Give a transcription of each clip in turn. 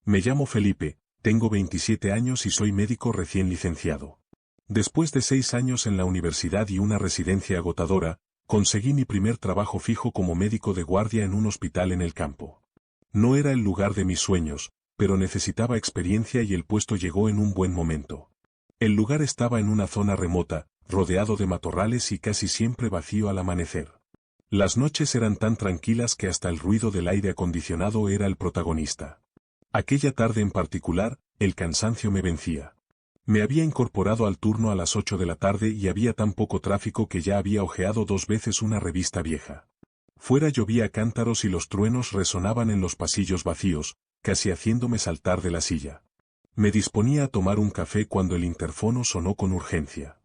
Me llamo Felipe, tengo 27 años y soy médico recién licenciado. Después de 6 años en la universidad y una residencia agotadora, conseguí mi primer trabajo fijo como médico de guardia en un hospital en el campo. No era el lugar de mis sueños, pero necesitaba experiencia y el puesto llegó en un buen momento. El lugar estaba en una zona remota, rodeado de matorrales y casi siempre vacío al amanecer. Las noches eran tan tranquilas que hasta el ruido del aire acondicionado era el protagonista. Aquella tarde en particular, el cansancio me vencía. Me había incorporado al turno a las 8 de la tarde y había tan poco tráfico que ya había hojeado 2 veces una revista vieja. Fuera llovía a cántaros y los truenos resonaban en los pasillos vacíos, casi haciéndome saltar de la silla. Me disponía a tomar un café cuando el interfono sonó con urgencia.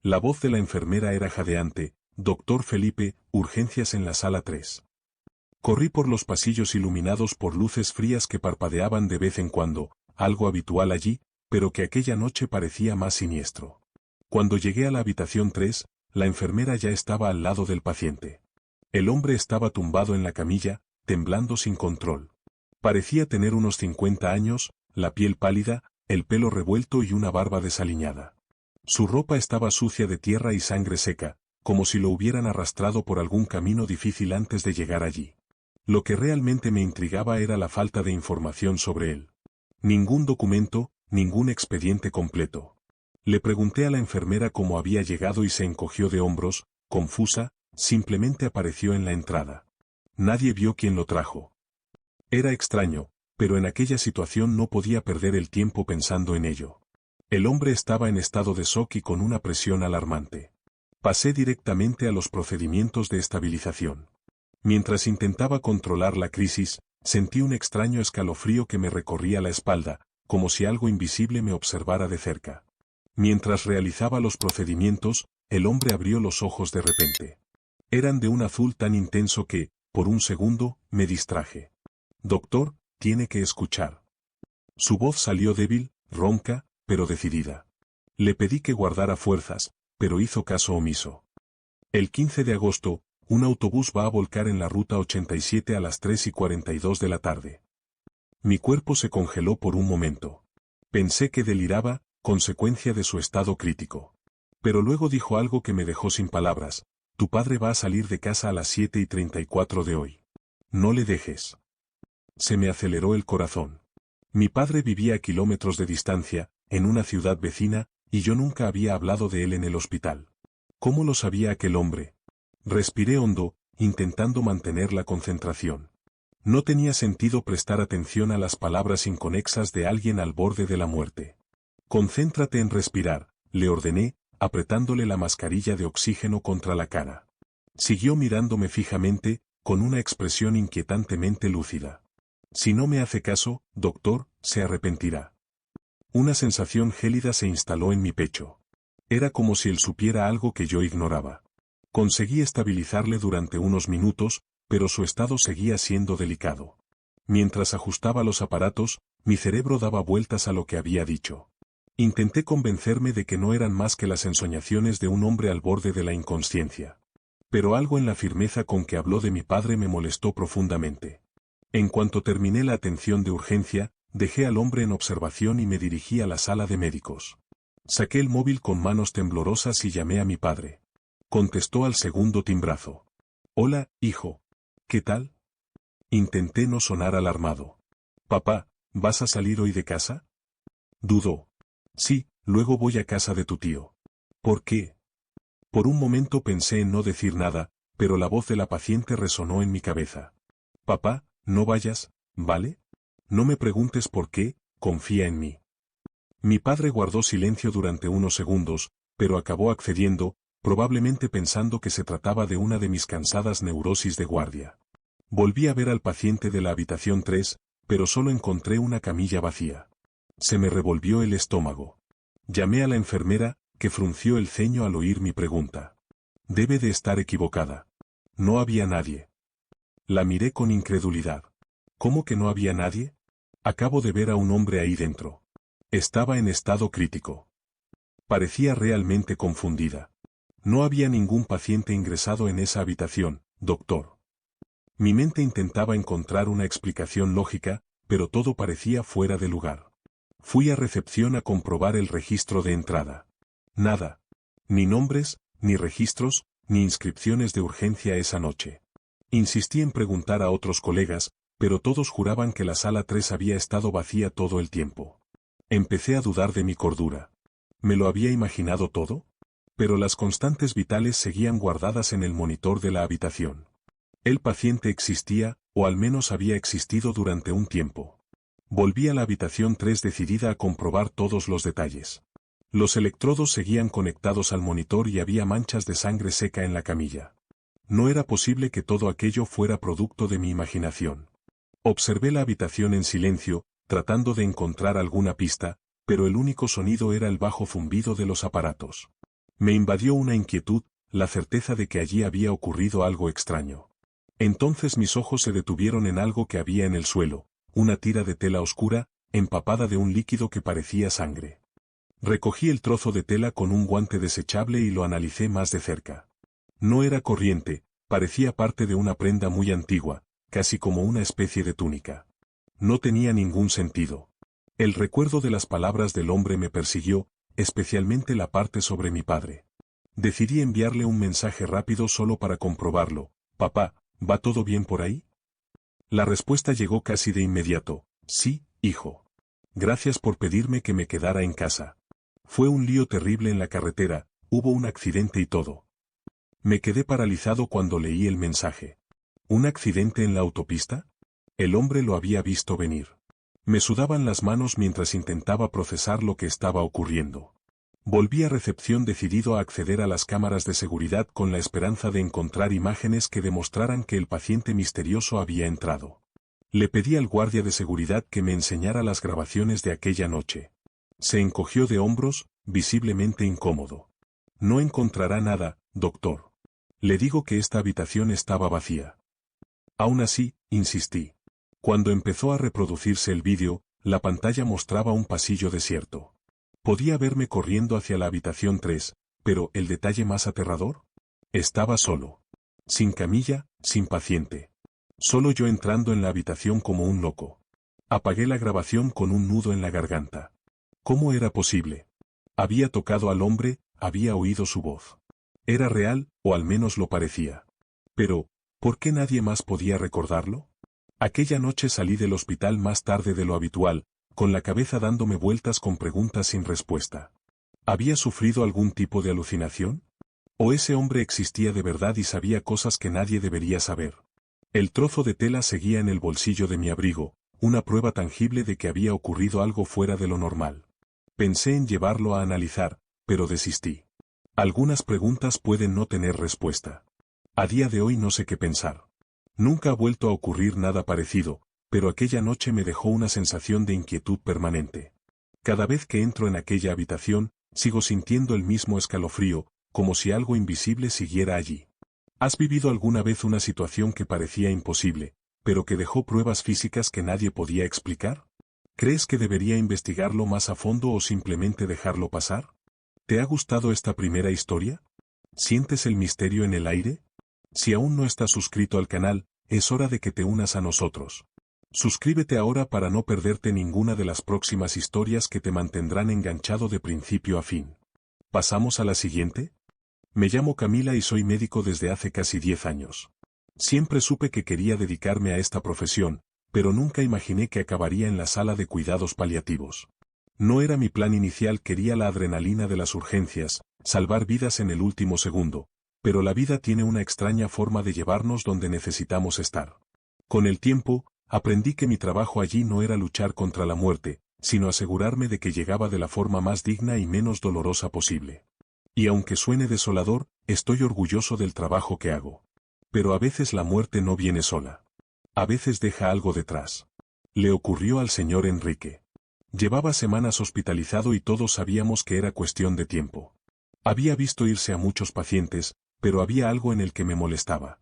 La voz de la enfermera era jadeante: «Doctor Felipe, urgencias en la sala 3». Corrí por los pasillos iluminados por luces frías que parpadeaban de vez en cuando, algo habitual allí, pero que aquella noche parecía más siniestro. Cuando llegué a la habitación 3, la enfermera ya estaba al lado del paciente. El hombre estaba tumbado en la camilla, temblando sin control. Parecía tener unos 50 años, la piel pálida, el pelo revuelto y una barba desaliñada. Su ropa estaba sucia de tierra y sangre seca, como si lo hubieran arrastrado por algún camino difícil antes de llegar allí. Lo que realmente me intrigaba era la falta de información sobre él. Ningún documento, ningún expediente completo. Le pregunté a la enfermera cómo había llegado y se encogió de hombros, confusa, simplemente apareció en la entrada. Nadie vio quién lo trajo. Era extraño, pero en aquella situación no podía perder el tiempo pensando en ello. El hombre estaba en estado de shock y con una presión alarmante. Pasé directamente a los procedimientos de estabilización. Mientras intentaba controlar la crisis, sentí un extraño escalofrío que me recorría la espalda, como si algo invisible me observara de cerca. Mientras realizaba los procedimientos, el hombre abrió los ojos de repente. Eran de un azul tan intenso que, por un segundo, me distraje. «Doctor, tiene que escuchar». Su voz salió débil, ronca, pero decidida. Le pedí que guardara fuerzas, pero hizo caso omiso. El 15 de agosto, un autobús va a volcar en la ruta 87 a las 3:42 de la tarde. Mi cuerpo se congeló por un momento. Pensé que deliraba, consecuencia de su estado crítico. Pero luego dijo algo que me dejó sin palabras: «Tu padre va a salir de casa a las 7:34 de hoy. No le dejes». Se me aceleró el corazón. Mi padre vivía a kilómetros de distancia, en una ciudad vecina, y yo nunca había hablado de él en el hospital. ¿Cómo lo sabía aquel hombre? Respiré hondo, intentando mantener la concentración. No tenía sentido prestar atención a las palabras inconexas de alguien al borde de la muerte. «Concéntrate en respirar», le ordené, apretándole la mascarilla de oxígeno contra la cara. Siguió mirándome fijamente, con una expresión inquietantemente lúcida. «Si no me hace caso, doctor, se arrepentirá». Una sensación gélida se instaló en mi pecho. Era como si él supiera algo que yo ignoraba. Conseguí estabilizarle durante unos minutos, pero su estado seguía siendo delicado. Mientras ajustaba los aparatos, mi cerebro daba vueltas a lo que había dicho. Intenté convencerme de que no eran más que las ensoñaciones de un hombre al borde de la inconsciencia. Pero algo en la firmeza con que habló de mi padre me molestó profundamente. En cuanto terminé la atención de urgencia, dejé al hombre en observación y me dirigí a la sala de médicos. Saqué el móvil con manos temblorosas y llamé a mi padre. Contestó al segundo timbrazo. «Hola, hijo. ¿Qué tal?». Intenté no sonar alarmado. «Papá, ¿vas a salir hoy de casa?». Dudó. «Sí, luego voy a casa de tu tío». «¿Por qué?». Por un momento pensé en no decir nada, pero la voz de la paciente resonó en mi cabeza. «Papá, no vayas, ¿vale? No me preguntes por qué, confía en mí». Mi padre guardó silencio durante unos segundos, pero acabó accediendo, probablemente pensando que se trataba de una de mis cansadas neurosis de guardia. Volví a ver al paciente de la habitación 3, pero solo encontré una camilla vacía. Se me revolvió el estómago. Llamé a la enfermera, que frunció el ceño al oír mi pregunta. Debe de estar equivocada. No había nadie. La miré con incredulidad. ¿Cómo que no había nadie? Acabo de ver a un hombre ahí dentro. Estaba en estado crítico. Parecía realmente confundida. No había ningún paciente ingresado en esa habitación, doctor. Mi mente intentaba encontrar una explicación lógica, pero todo parecía fuera de lugar. Fui a recepción a comprobar el registro de entrada. Nada. Ni nombres, ni registros, ni inscripciones de urgencia esa noche. Insistí en preguntar a otros colegas, pero todos juraban que la sala 3 había estado vacía todo el tiempo. Empecé a dudar de mi cordura. ¿Me lo había imaginado todo? Pero las constantes vitales seguían guardadas en el monitor de la habitación. El paciente existía, o al menos había existido durante un tiempo. Volví a la habitación 3 decidida a comprobar todos los detalles. Los electrodos seguían conectados al monitor y había manchas de sangre seca en la camilla. No era posible que todo aquello fuera producto de mi imaginación. Observé la habitación en silencio, tratando de encontrar alguna pista, pero el único sonido era el bajo zumbido de los aparatos. Me invadió una inquietud, la certeza de que allí había ocurrido algo extraño. Entonces mis ojos se detuvieron en algo que había en el suelo, una tira de tela oscura, empapada de un líquido que parecía sangre. Recogí el trozo de tela con un guante desechable y lo analicé más de cerca. No era corriente, parecía parte de una prenda muy antigua, casi como una especie de túnica. No tenía ningún sentido. El recuerdo de las palabras del hombre me persiguió, especialmente la parte sobre mi padre. Decidí enviarle un mensaje rápido solo para comprobarlo. Papá, ¿va todo bien por ahí? La respuesta llegó casi de inmediato. Sí, hijo. Gracias por pedirme que me quedara en casa. Fue un lío terrible en la carretera, hubo un accidente y todo. Me quedé paralizado cuando leí el mensaje. ¿Un accidente en la autopista? El hombre lo había visto venir. Me sudaban las manos mientras intentaba procesar lo que estaba ocurriendo. Volví a recepción decidido a acceder a las cámaras de seguridad con la esperanza de encontrar imágenes que demostraran que el paciente misterioso había entrado. Le pedí al guardia de seguridad que me enseñara las grabaciones de aquella noche. Se encogió de hombros, visiblemente incómodo. No encontrará nada, doctor. Le digo que esta habitación estaba vacía. Aún así, insistí. Cuando empezó a reproducirse el vídeo, la pantalla mostraba un pasillo desierto. Podía verme corriendo hacia la habitación 3, pero el detalle más aterrador, estaba solo. Sin camilla, sin paciente. Solo yo entrando en la habitación como un loco. Apagué la grabación con un nudo en la garganta. ¿Cómo era posible? Había tocado al hombre, había oído su voz. Era real, o al menos lo parecía. Pero, ¿por qué nadie más podía recordarlo? Aquella noche salí del hospital más tarde de lo habitual, con la cabeza dándome vueltas con preguntas sin respuesta. ¿Había sufrido algún tipo de alucinación? ¿O ese hombre existía de verdad y sabía cosas que nadie debería saber? El trozo de tela seguía en el bolsillo de mi abrigo, una prueba tangible de que había ocurrido algo fuera de lo normal. Pensé en llevarlo a analizar, pero desistí. Algunas preguntas pueden no tener respuesta. A día de hoy no sé qué pensar. Nunca ha vuelto a ocurrir nada parecido, pero aquella noche me dejó una sensación de inquietud permanente. Cada vez que entro en aquella habitación, sigo sintiendo el mismo escalofrío, como si algo invisible siguiera allí. ¿Has vivido alguna vez una situación que parecía imposible, pero que dejó pruebas físicas que nadie podía explicar? ¿Crees que debería investigarlo más a fondo o simplemente dejarlo pasar? ¿Te ha gustado esta primera historia? ¿Sientes el misterio en el aire? Si aún no estás suscrito al canal, es hora de que te unas a nosotros. Suscríbete ahora para no perderte ninguna de las próximas historias que te mantendrán enganchado de principio a fin. ¿Pasamos a la siguiente? Me llamo Camila y soy médico desde hace casi 10 años. Siempre supe que quería dedicarme a esta profesión, pero nunca imaginé que acabaría en la sala de cuidados paliativos. No era mi plan inicial, quería la adrenalina de las urgencias, salvar vidas en el último segundo, pero la vida tiene una extraña forma de llevarnos donde necesitamos estar. Con el tiempo, aprendí que mi trabajo allí no era luchar contra la muerte, sino asegurarme de que llegaba de la forma más digna y menos dolorosa posible. Y aunque suene desolador, estoy orgulloso del trabajo que hago. Pero a veces la muerte no viene sola. A veces deja algo detrás. Le ocurrió al señor Enrique. Llevaba semanas hospitalizado y todos sabíamos que era cuestión de tiempo. Había visto irse a muchos pacientes, pero había algo en el que me molestaba.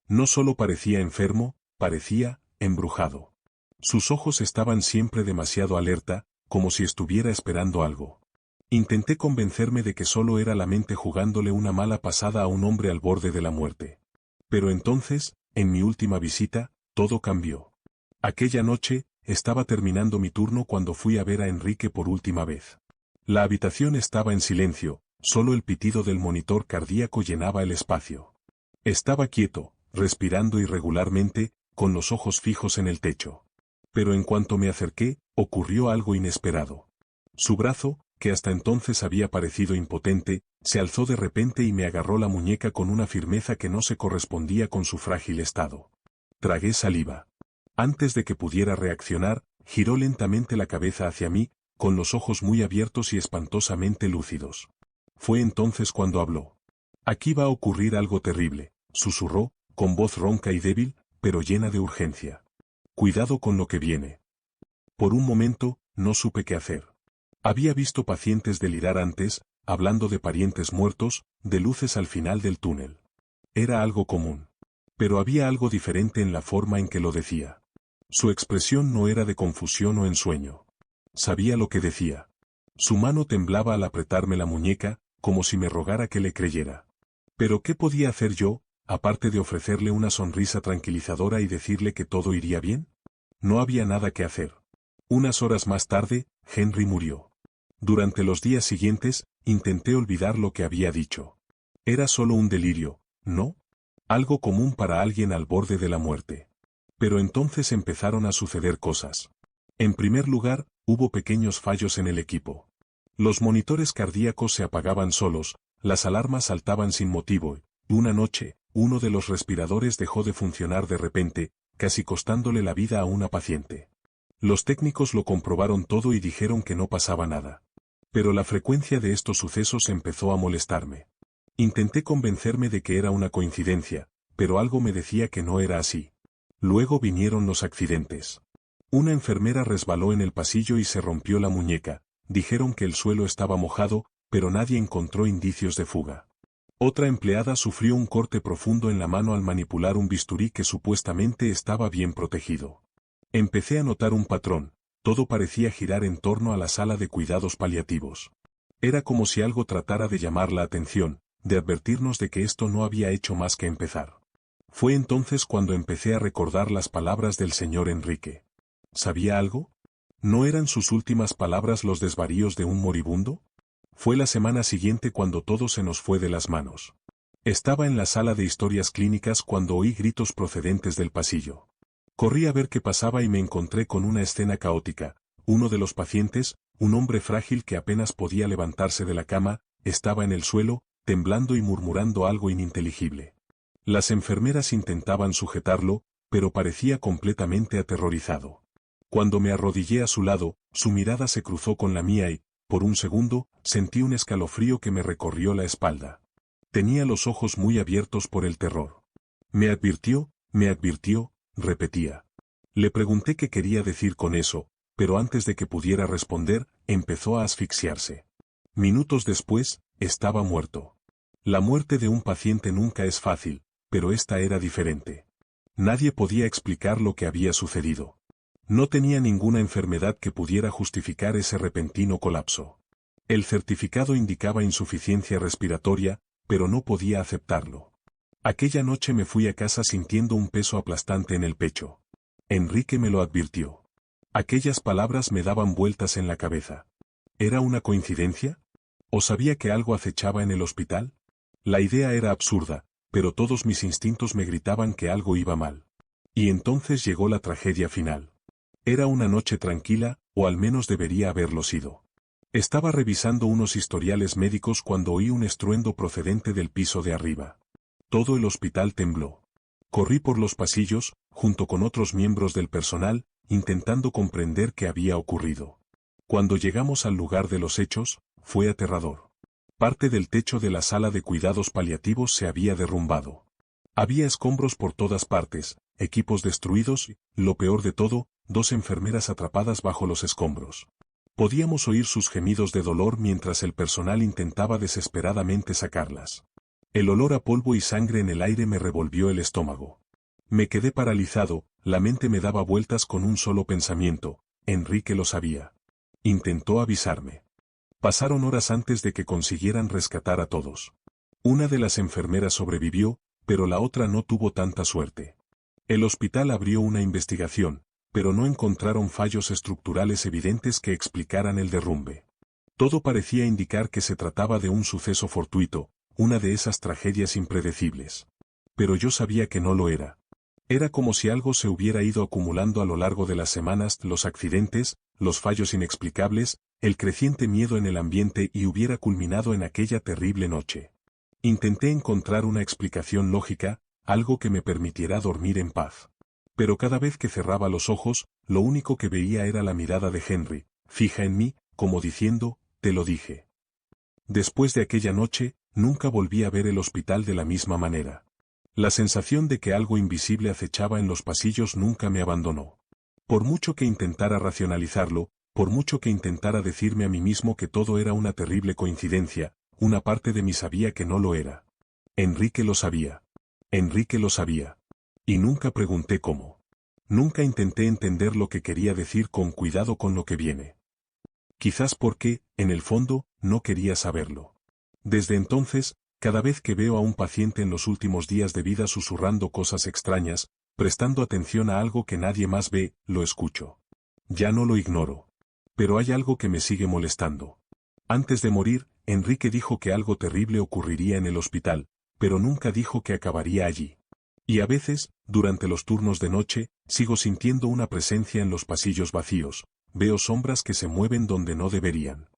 No solo parecía enfermo, parecía embrujado. Sus ojos estaban siempre demasiado alerta, como si estuviera esperando algo. Intenté convencerme de que solo era la mente jugándole una mala pasada a un hombre al borde de la muerte. Pero entonces, en mi última visita, todo cambió. Aquella noche, estaba terminando mi turno cuando fui a ver a Enrique por última vez. La habitación estaba en silencio, solo el pitido del monitor cardíaco llenaba el espacio. Estaba quieto, respirando irregularmente, con los ojos fijos en el techo. Pero en cuanto me acerqué, ocurrió algo inesperado. Su brazo, que hasta entonces había parecido impotente, se alzó de repente y me agarró la muñeca con una firmeza que no se correspondía con su frágil estado. Tragué saliva. Antes de que pudiera reaccionar, giró lentamente la cabeza hacia mí, con los ojos muy abiertos y espantosamente lúcidos. Fue entonces cuando habló. «Aquí va a ocurrir algo terrible», susurró, con voz ronca y débil, pero llena de urgencia. «Cuidado con lo que viene». Por un momento, no supe qué hacer. Había visto pacientes delirar antes, hablando de parientes muertos, de luces al final del túnel. Era algo común. Pero había algo diferente en la forma en que lo decía. Su expresión no era de confusión o ensueño. Sabía lo que decía. Su mano temblaba al apretarme la muñeca, como si me rogara que le creyera. Pero ¿qué podía hacer yo, aparte de ofrecerle una sonrisa tranquilizadora y decirle que todo iría bien? No había nada que hacer. Unas horas más tarde, Henry murió. Durante los días siguientes, intenté olvidar lo que había dicho. Era solo un delirio, ¿no? Algo común para alguien al borde de la muerte. Pero entonces empezaron a suceder cosas. En primer lugar, hubo pequeños fallos en el equipo. Los monitores cardíacos se apagaban solos, las alarmas saltaban sin motivo, y una noche, uno de los respiradores dejó de funcionar de repente, casi costándole la vida a una paciente. Los técnicos lo comprobaron todo y dijeron que no pasaba nada. Pero la frecuencia de estos sucesos empezó a molestarme. Intenté convencerme de que era una coincidencia, pero algo me decía que no era así. Luego vinieron los accidentes. Una enfermera resbaló en el pasillo y se rompió la muñeca. Dijeron que el suelo estaba mojado, pero nadie encontró indicios de fuga. Otra empleada sufrió un corte profundo en la mano al manipular un bisturí que supuestamente estaba bien protegido. Empecé a notar un patrón. Todo parecía girar en torno a la sala de cuidados paliativos. Era como si algo tratara de llamar la atención, de advertirnos de que esto no había hecho más que empezar. Fue entonces cuando empecé a recordar las palabras del señor Enrique. ¿Sabía algo? ¿No eran sus últimas palabras los desvaríos de un moribundo? Fue la semana siguiente cuando todo se nos fue de las manos. Estaba en la sala de historias clínicas cuando oí gritos procedentes del pasillo. Corrí a ver qué pasaba y me encontré con una escena caótica. Uno de los pacientes, un hombre frágil que apenas podía levantarse de la cama, estaba en el suelo, temblando y murmurando algo ininteligible. Las enfermeras intentaban sujetarlo, pero parecía completamente aterrorizado. Cuando me arrodillé a su lado, su mirada se cruzó con la mía y, por un segundo, sentí un escalofrío que me recorrió la espalda. Tenía los ojos muy abiertos por el terror. Me advirtió, repetía. Le pregunté qué quería decir con eso, pero antes de que pudiera responder, empezó a asfixiarse. Minutos después, estaba muerto. La muerte de un paciente nunca es fácil, pero esta era diferente. Nadie podía explicar lo que había sucedido. No tenía ninguna enfermedad que pudiera justificar ese repentino colapso. El certificado indicaba insuficiencia respiratoria, pero no podía aceptarlo. Aquella noche me fui a casa sintiendo un peso aplastante en el pecho. Enrique me lo advirtió. Aquellas palabras me daban vueltas en la cabeza. ¿Era una coincidencia? ¿O sabía que algo acechaba en el hospital? La idea era absurda, pero todos mis instintos me gritaban que algo iba mal. Y entonces llegó la tragedia final. Era una noche tranquila, o al menos debería haberlo sido. Estaba revisando unos historiales médicos cuando oí un estruendo procedente del piso de arriba. Todo el hospital tembló. Corrí por los pasillos, junto con otros miembros del personal, intentando comprender qué había ocurrido. Cuando llegamos al lugar de los hechos, fue aterrador. Parte del techo de la sala de cuidados paliativos se había derrumbado. Había escombros por todas partes, equipos destruidos y, lo peor de todo, 2 enfermeras atrapadas bajo los escombros. Podíamos oír sus gemidos de dolor mientras el personal intentaba desesperadamente sacarlas. El olor a polvo y sangre en el aire me revolvió el estómago. Me quedé paralizado, la mente me daba vueltas con un solo pensamiento: Enrique lo sabía. Intentó avisarme. Pasaron horas antes de que consiguieran rescatar a todos. Una de las enfermeras sobrevivió, pero la otra no tuvo tanta suerte. El hospital abrió una investigación, pero no encontraron fallos estructurales evidentes que explicaran el derrumbe. Todo parecía indicar que se trataba de un suceso fortuito, una de esas tragedias impredecibles. Pero yo sabía que no lo era. Era como si algo se hubiera ido acumulando a lo largo de las semanas, los accidentes, los fallos inexplicables, el creciente miedo en el ambiente y hubiera culminado en aquella terrible noche. Intenté encontrar una explicación lógica, algo que me permitiera dormir en paz. Pero cada vez que cerraba los ojos, lo único que veía era la mirada de Henry, fija en mí, como diciendo, te lo dije. Después de aquella noche, nunca volví a ver el hospital de la misma manera. La sensación de que algo invisible acechaba en los pasillos nunca me abandonó. Por mucho que intentara racionalizarlo, por mucho que intentara decirme a mí mismo que todo era una terrible coincidencia, una parte de mí sabía que no lo era. Enrique lo sabía. Enrique lo sabía. Y nunca pregunté cómo. Nunca intenté entender lo que quería decir con cuidado con lo que viene. Quizás porque, en el fondo, no quería saberlo. Desde entonces, cada vez que veo a un paciente en los últimos días de vida susurrando cosas extrañas, prestando atención a algo que nadie más ve, lo escucho. Ya no lo ignoro. Pero hay algo que me sigue molestando. Antes de morir, Enrique dijo que algo terrible ocurriría en el hospital, pero nunca dijo que acabaría allí. Y a veces, durante los turnos de noche, sigo sintiendo una presencia en los pasillos vacíos, veo sombras que se mueven donde no deberían.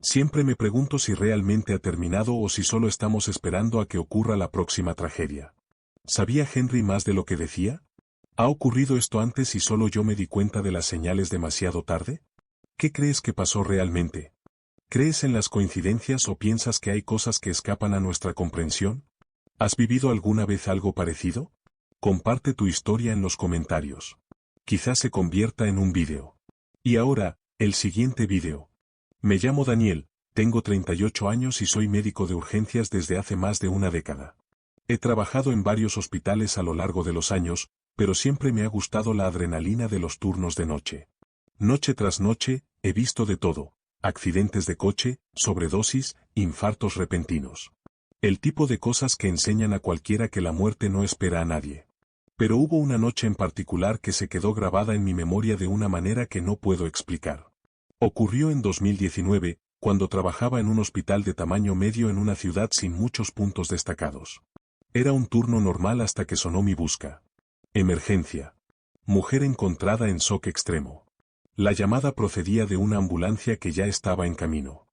Siempre me pregunto si realmente ha terminado o si solo estamos esperando a que ocurra la próxima tragedia. ¿Sabía Henry más de lo que decía? ¿Ha ocurrido esto antes y solo yo me di cuenta de las señales demasiado tarde? ¿Qué crees que pasó realmente? ¿Crees en las coincidencias o piensas que hay cosas que escapan a nuestra comprensión? ¿Has vivido alguna vez algo parecido? Comparte tu historia en los comentarios. Quizás se convierta en un vídeo. Y ahora, el siguiente vídeo. Me llamo Daniel, tengo 38 años y soy médico de urgencias desde hace más de una década. He trabajado en varios hospitales a lo largo de los años, pero siempre me ha gustado la adrenalina de los turnos de noche. Noche tras noche, he visto de todo: accidentes de coche, sobredosis, infartos repentinos. El tipo de cosas que enseñan a cualquiera que la muerte no espera a nadie. Pero hubo una noche en particular que se quedó grabada en mi memoria de una manera que no puedo explicar. Ocurrió en 2019, cuando trabajaba en un hospital de tamaño medio en una ciudad sin muchos puntos destacados. Era un turno normal hasta que sonó mi busca. Emergencia. Mujer encontrada en shock extremo. La llamada procedía de una ambulancia que ya estaba en camino.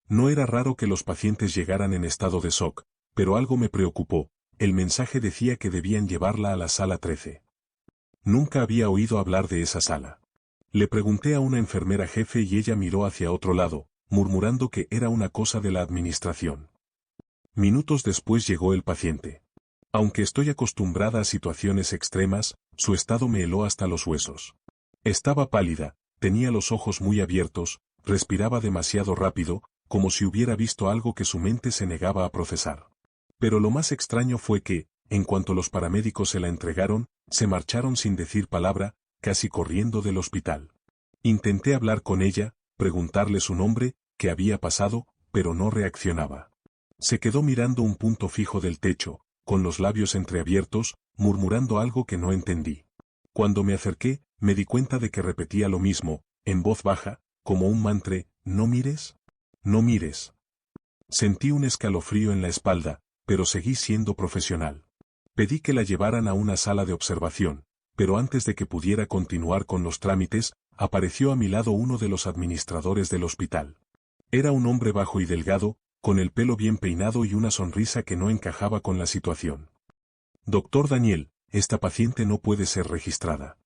No era raro que los pacientes llegaran en estado de shock, pero algo me preocupó: el mensaje decía que debían llevarla a la sala 13. Nunca había oído hablar de esa sala. Le pregunté a una enfermera jefe y ella miró hacia otro lado, murmurando que era una cosa de la administración. Minutos después llegó el paciente. Aunque estoy acostumbrada a situaciones extremas, su estado me heló hasta los huesos. Estaba pálida, tenía los ojos muy abiertos, respiraba demasiado rápido, como si hubiera visto algo que su mente se negaba a procesar. Pero lo más extraño fue que, en cuanto los paramédicos se la entregaron, se marcharon sin decir palabra, casi corriendo del hospital. Intenté hablar con ella, preguntarle su nombre, qué había pasado, pero no reaccionaba. Se quedó mirando un punto fijo del techo, con los labios entreabiertos, murmurando algo que no entendí. Cuando me acerqué, me di cuenta de que repetía lo mismo, en voz baja, como un mantra: ¿no mires? No mires. Sentí un escalofrío en la espalda, pero seguí siendo profesional. Pedí que la llevaran a una sala de observación, pero antes de que pudiera continuar con los trámites, apareció a mi lado uno de los administradores del hospital. Era un hombre bajo y delgado, con el pelo bien peinado y una sonrisa que no encajaba con la situación. Doctor Daniel, esta paciente no puede ser registrada.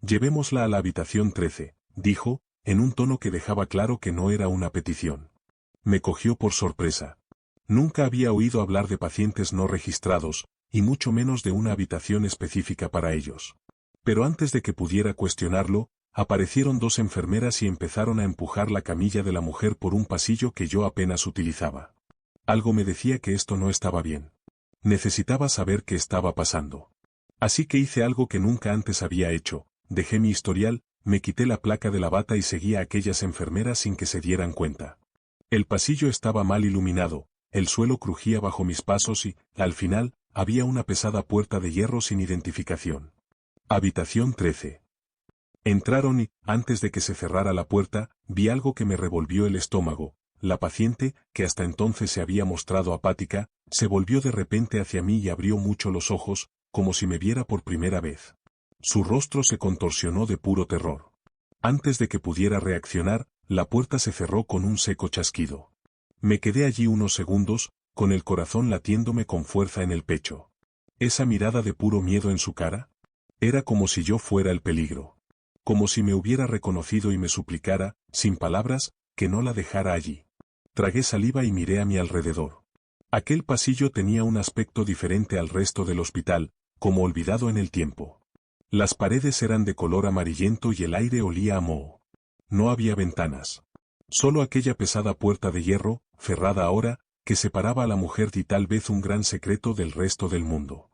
Llevémosla a la habitación 13, dijo, en un tono que dejaba claro que no era una petición. Me cogió por sorpresa. Nunca había oído hablar de pacientes no registrados, y mucho menos de una habitación específica para ellos. Pero antes de que pudiera cuestionarlo, aparecieron dos enfermeras y empezaron a empujar la camilla de la mujer por un pasillo que yo apenas utilizaba. Algo me decía que esto no estaba bien. Necesitaba saber qué estaba pasando. Así que hice algo que nunca antes había hecho: dejé mi historial, me quité la placa de la bata y seguí a aquellas enfermeras sin que se dieran cuenta. El pasillo estaba mal iluminado, el suelo crujía bajo mis pasos y, al final, había una pesada puerta de hierro sin identificación. Habitación 13. Entraron y, antes de que se cerrara la puerta, vi algo que me revolvió el estómago. La paciente, que hasta entonces se había mostrado apática, se volvió de repente hacia mí y abrió mucho los ojos, como si me viera por primera vez. Su rostro se contorsionó de puro terror. Antes de que pudiera reaccionar, la puerta se cerró con un seco chasquido. Me quedé allí unos segundos, con el corazón latiéndome con fuerza en el pecho. Esa mirada de puro miedo en su cara, era como si yo fuera el peligro. Como si me hubiera reconocido y me suplicara, sin palabras, que no la dejara allí. Tragué saliva y miré a mi alrededor. Aquel pasillo tenía un aspecto diferente al resto del hospital, como olvidado en el tiempo. Las paredes eran de color amarillento y el aire olía a moho. No había ventanas. Solo aquella pesada puerta de hierro, cerrada ahora, que separaba a la mujer y tal vez un gran secreto del resto del mundo.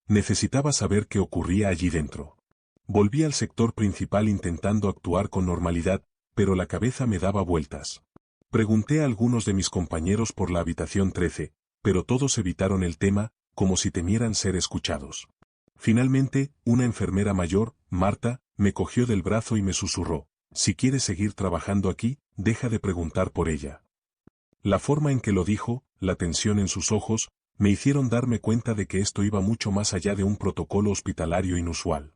Necesitaba saber qué ocurría allí dentro. Volví al sector principal intentando actuar con normalidad, pero la cabeza me daba vueltas. Pregunté a algunos de mis compañeros por la habitación 13, pero todos evitaron el tema, como si temieran ser escuchados. Finalmente, una enfermera mayor, Marta, me cogió del brazo y me susurró: si quieres seguir trabajando aquí, deja de preguntar por ella. La forma en que lo dijo, la tensión en sus ojos, me hicieron darme cuenta de que esto iba mucho más allá de un protocolo hospitalario inusual.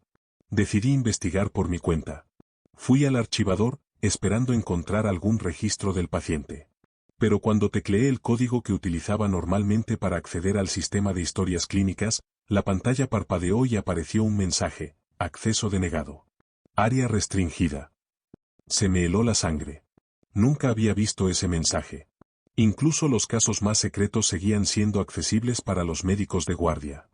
Decidí investigar por mi cuenta. Fui al archivador, esperando encontrar algún registro del paciente. Pero cuando tecleé el código que utilizaba normalmente para acceder al sistema de historias clínicas, la pantalla parpadeó y apareció un mensaje: acceso denegado. Área restringida. Se me heló la sangre. Nunca había visto ese mensaje. Incluso los casos más secretos seguían siendo accesibles para los médicos de guardia.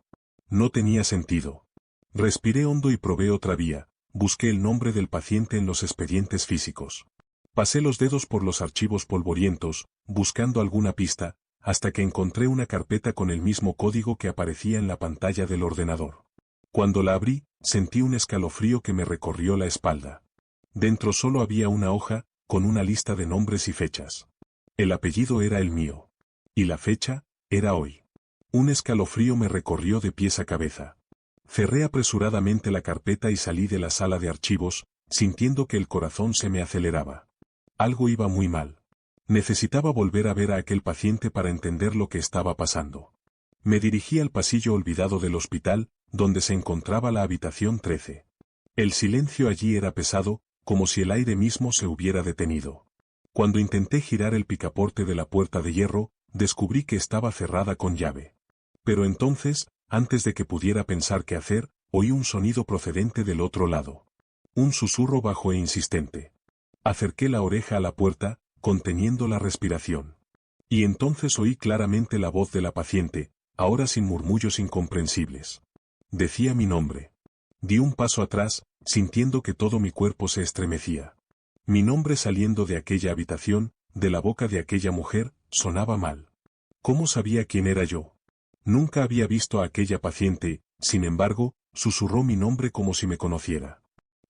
No tenía sentido. Respiré hondo y probé otra vía. Busqué el nombre del paciente en los expedientes físicos. Pasé los dedos por los archivos polvorientos, buscando alguna pista, hasta que encontré una carpeta con el mismo código que aparecía en la pantalla del ordenador. Cuando la abrí, sentí un escalofrío que me recorrió la espalda. Dentro solo había una hoja, con una lista de nombres y fechas. El apellido era el mío. Y la fecha, era hoy. Un escalofrío me recorrió de pies a cabeza. Cerré apresuradamente la carpeta y salí de la sala de archivos, sintiendo que el corazón se me aceleraba. Algo iba muy mal. Necesitaba volver a ver a aquel paciente para entender lo que estaba pasando. Me dirigí al pasillo olvidado del hospital, donde se encontraba la habitación 13. El silencio allí era pesado, como si el aire mismo se hubiera detenido. Cuando intenté girar el picaporte de la puerta de hierro, descubrí que estaba cerrada con llave. Pero entonces, antes de que pudiera pensar qué hacer, oí un sonido procedente del otro lado. Un susurro bajo e insistente. Acerqué la oreja a la puerta, conteniendo la respiración. Y entonces oí claramente la voz de la paciente, ahora sin murmullos incomprensibles. Decía mi nombre. Di un paso atrás, sintiendo que todo mi cuerpo se estremecía. Mi nombre saliendo de aquella habitación, de la boca de aquella mujer, sonaba mal. ¿Cómo sabía quién era yo? Nunca había visto a aquella paciente, sin embargo, susurró mi nombre como si me conociera.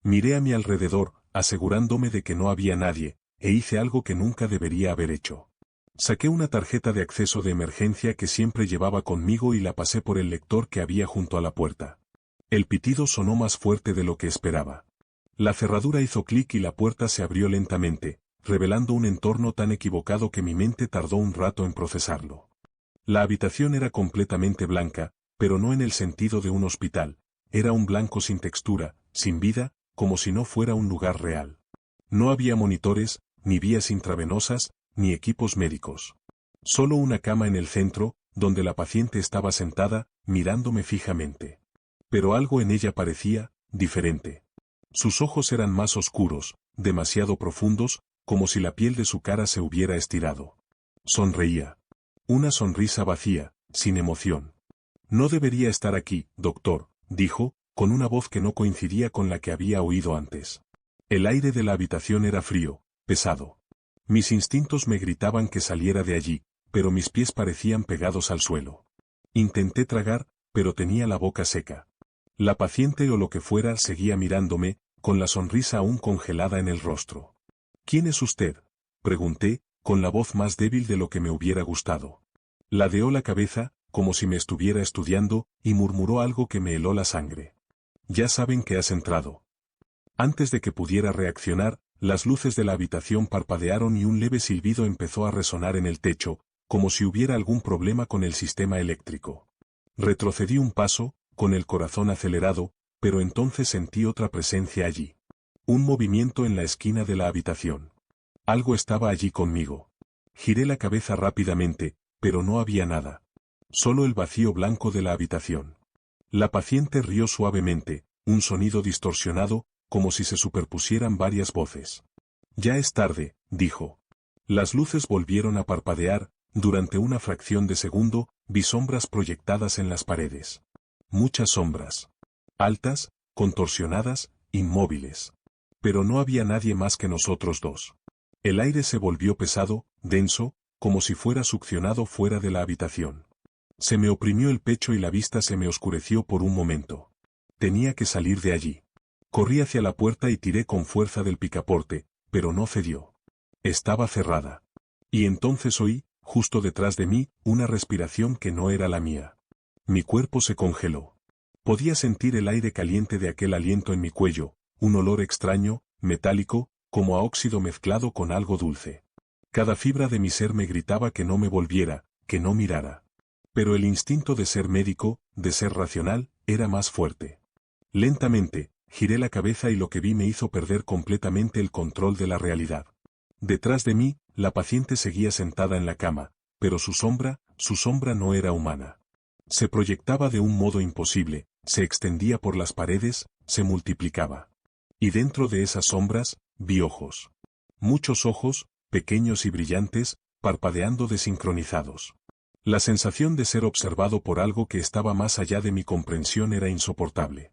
Miré a mi alrededor, asegurándome de que no había nadie, e hice algo que nunca debería haber hecho. Saqué una tarjeta de acceso de emergencia que siempre llevaba conmigo y la pasé por el lector que había junto a la puerta. El pitido sonó más fuerte de lo que esperaba. La cerradura hizo clic y la puerta se abrió lentamente, revelando un entorno tan equivocado que mi mente tardó un rato en procesarlo. La habitación era completamente blanca, pero no en el sentido de un hospital, era un blanco sin textura, sin vida, como si no fuera un lugar real. No había monitores, ni vías intravenosas, ni equipos médicos. Solo una cama en el centro, donde la paciente estaba sentada, mirándome fijamente. Pero algo en ella parecía diferente. Sus ojos eran más oscuros, demasiado profundos, como si la piel de su cara se hubiera estirado. Sonreía. Una sonrisa vacía, sin emoción. No debería estar aquí, doctor, dijo, con una voz que no coincidía con la que había oído antes. El aire de la habitación era frío, pesado. Mis instintos me gritaban que saliera de allí, pero mis pies parecían pegados al suelo. Intenté tragar, pero tenía la boca seca. La paciente o lo que fuera seguía mirándome, con la sonrisa aún congelada en el rostro. ¿Quién es usted?, pregunté, con la voz más débil de lo que me hubiera gustado. Ladeó la cabeza, como si me estuviera estudiando, y murmuró algo que me heló la sangre. Ya saben que has entrado. Antes de que pudiera reaccionar, las luces de la habitación parpadearon y un leve silbido empezó a resonar en el techo, como si hubiera algún problema con el sistema eléctrico. Retrocedí un paso, con el corazón acelerado, pero entonces sentí otra presencia allí. Un movimiento en la esquina de la habitación. Algo estaba allí conmigo. Giré la cabeza rápidamente, pero no había nada. Solo el vacío blanco de la habitación. La paciente rió suavemente, un sonido distorsionado, como si se superpusieran varias voces. Ya es tarde, dijo. Las luces volvieron a parpadear, durante una fracción de segundo, vi sombras proyectadas en las paredes. Muchas sombras. Altas, contorsionadas, inmóviles. Pero no había nadie más que nosotros dos. El aire se volvió pesado, denso, como si fuera succionado fuera de la habitación. Se me oprimió el pecho y la vista se me oscureció por un momento. Tenía que salir de allí. Corrí hacia la puerta y tiré con fuerza del picaporte, pero no cedió. Estaba cerrada. Y entonces oí, justo detrás de mí, una respiración que no era la mía. Mi cuerpo se congeló. Podía sentir el aire caliente de aquel aliento en mi cuello, un olor extraño, metálico, como a óxido mezclado con algo dulce. Cada fibra de mi ser me gritaba que no me volviera, que no mirara. Pero el instinto de ser médico, de ser racional, era más fuerte. Lentamente, giré la cabeza y lo que vi me hizo perder completamente el control de la realidad. Detrás de mí, la paciente seguía sentada en la cama, pero su sombra no era humana. Se proyectaba de un modo imposible, se extendía por las paredes, se multiplicaba. Y dentro de esas sombras, vi ojos. Muchos ojos, pequeños y brillantes, parpadeando desincronizados. La sensación de ser observado por algo que estaba más allá de mi comprensión era insoportable.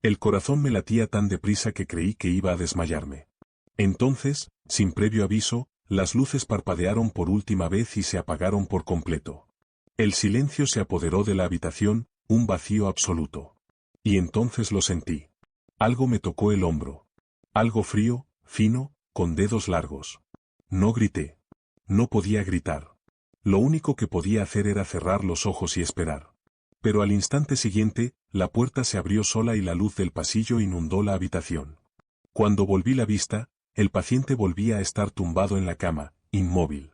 El corazón me latía tan deprisa que creí que iba a desmayarme. Entonces, sin previo aviso, las luces parpadearon por última vez y se apagaron por completo. El silencio se apoderó de la habitación, un vacío absoluto. Y entonces lo sentí. Algo me tocó el hombro. Algo frío, fino, con dedos largos. No grité. No podía gritar. Lo único que podía hacer era cerrar los ojos y esperar. Pero al instante siguiente, la puerta se abrió sola y la luz del pasillo inundó la habitación. Cuando volví la vista, el paciente volvía a estar tumbado en la cama, inmóvil.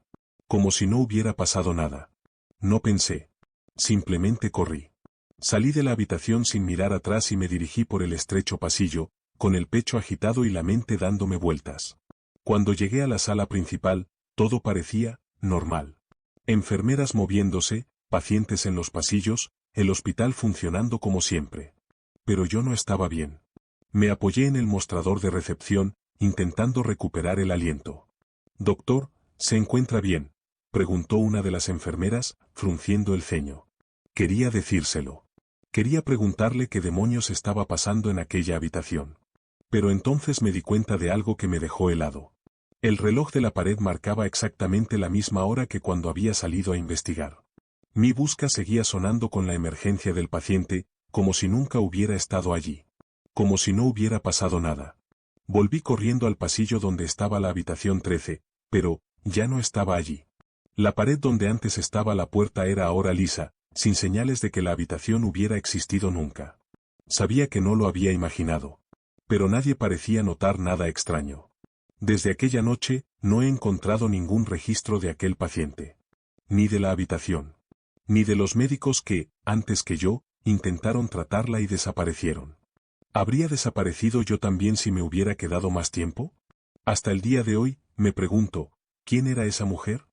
Como si no hubiera pasado nada. No pensé. Simplemente corrí. Salí de la habitación sin mirar atrás y me dirigí por el estrecho pasillo, con el pecho agitado y la mente dándome vueltas. Cuando llegué a la sala principal, todo parecía normal. Enfermeras moviéndose, pacientes en los pasillos, el hospital funcionando como siempre. Pero yo no estaba bien. Me apoyé en el mostrador de recepción, intentando recuperar el aliento. «Doctor, ¿se encuentra bien?», preguntó una de las enfermeras, frunciendo el ceño. Quería decírselo. Quería preguntarle qué demonios estaba pasando en aquella habitación. Pero entonces me di cuenta de algo que me dejó helado. El reloj de la pared marcaba exactamente la misma hora que cuando había salido a investigar. Mi busca seguía sonando con la emergencia del paciente, como si nunca hubiera estado allí. Como si no hubiera pasado nada. Volví corriendo al pasillo donde estaba la habitación 13, pero ya no estaba allí. La pared donde antes estaba la puerta era ahora lisa, sin señales de que la habitación hubiera existido nunca. Sabía que no lo había imaginado. Pero nadie parecía notar nada extraño. Desde aquella noche, no he encontrado ningún registro de aquel paciente. Ni de la habitación. Ni de los médicos que, antes que yo, intentaron tratarla y desaparecieron. ¿Habría desaparecido yo también si me hubiera quedado más tiempo? Hasta el día de hoy, me pregunto, ¿quién era esa mujer?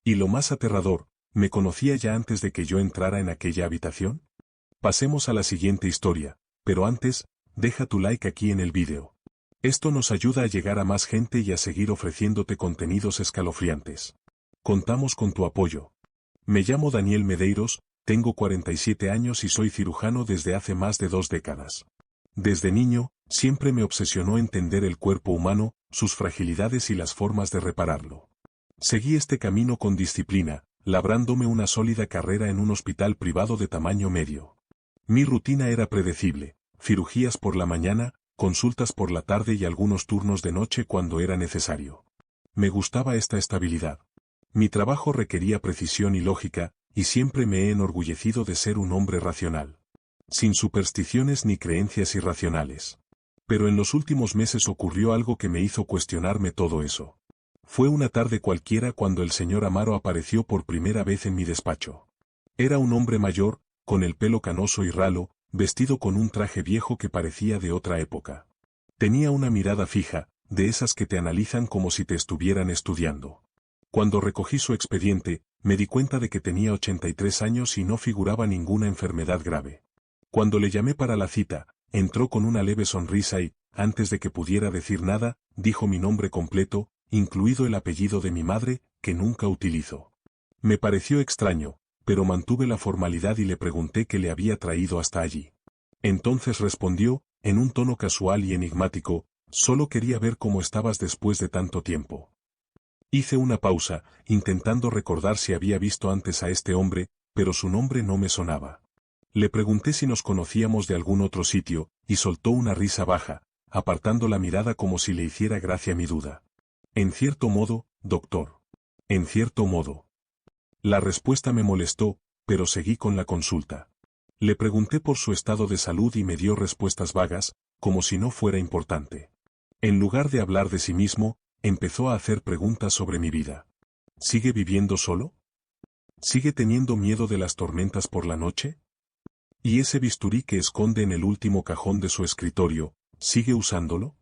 Y lo más aterrador, ¿me conocía ya antes de que yo entrara en aquella habitación? Pasemos a la siguiente historia, pero antes, deja tu like aquí en el vídeo. Esto nos ayuda a llegar a más gente y a seguir ofreciéndote contenidos escalofriantes. Contamos con tu apoyo. Me llamo Daniel Medeiros, tengo 47 años y soy cirujano desde hace más de 2 décadas. Desde niño, siempre me obsesionó entender el cuerpo humano, sus fragilidades y las formas de repararlo. Seguí este camino con disciplina, labrándome una sólida carrera en un hospital privado de tamaño medio. Mi rutina era predecible, cirugías por la mañana, consultas por la tarde y algunos turnos de noche cuando era necesario. Me gustaba esta estabilidad. Mi trabajo requería precisión y lógica, y siempre me he enorgullecido de ser un hombre racional. Sin supersticiones ni creencias irracionales. Pero en los últimos meses ocurrió algo que me hizo cuestionarme todo eso. Fue una tarde cualquiera cuando el señor Amaro apareció por primera vez en mi despacho. Era un hombre mayor, con el pelo canoso y ralo, vestido con un traje viejo que parecía de otra época. Tenía una mirada fija, de esas que te analizan como si te estuvieran estudiando. Cuando recogí su expediente, me di cuenta de que tenía 83 años y no figuraba ninguna enfermedad grave. Cuando le llamé para la cita, entró con una leve sonrisa y, antes de que pudiera decir nada, dijo mi nombre completo, incluido el apellido de mi madre, que nunca utilizo. Me pareció extraño, pero mantuve la formalidad y le pregunté qué le había traído hasta allí. Entonces respondió, en un tono casual y enigmático, solo quería ver cómo estabas después de tanto tiempo. Hice una pausa, intentando recordar si había visto antes a este hombre, pero su nombre no me sonaba. Le pregunté si nos conocíamos de algún otro sitio, y soltó una risa baja, apartando la mirada como si le hiciera gracia mi duda. En cierto modo, doctor. En cierto modo. La respuesta me molestó, pero seguí con la consulta. Le pregunté por su estado de salud y me dio respuestas vagas, como si no fuera importante. En lugar de hablar de sí mismo, empezó a hacer preguntas sobre mi vida. ¿Sigue viviendo solo? ¿Sigue teniendo miedo de las tormentas por la noche? ¿Y ese bisturí que esconde en el último cajón de su escritorio, sigue usándolo?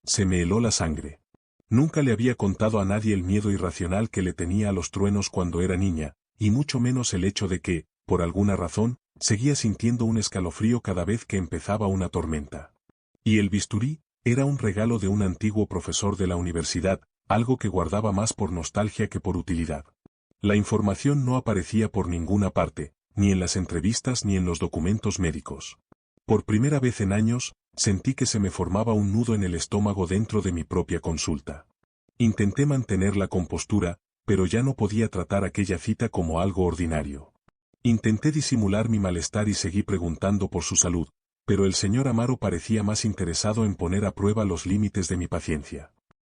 Se me heló la sangre. Nunca le había contado a nadie el miedo irracional que le tenía a los truenos cuando era niña, y mucho menos el hecho de que, por alguna razón, seguía sintiendo un escalofrío cada vez que empezaba una tormenta. Y el bisturí era un regalo de un antiguo profesor de la universidad, algo que guardaba más por nostalgia que por utilidad. La información no aparecía por ninguna parte, ni en las entrevistas ni en los documentos médicos. Por primera vez en años, sentí que se me formaba un nudo en el estómago dentro de mi propia consulta. Intenté mantener la compostura, pero ya no podía tratar aquella cita como algo ordinario. Intenté disimular mi malestar y seguí preguntando por su salud, pero el señor Amaro parecía más interesado en poner a prueba los límites de mi paciencia.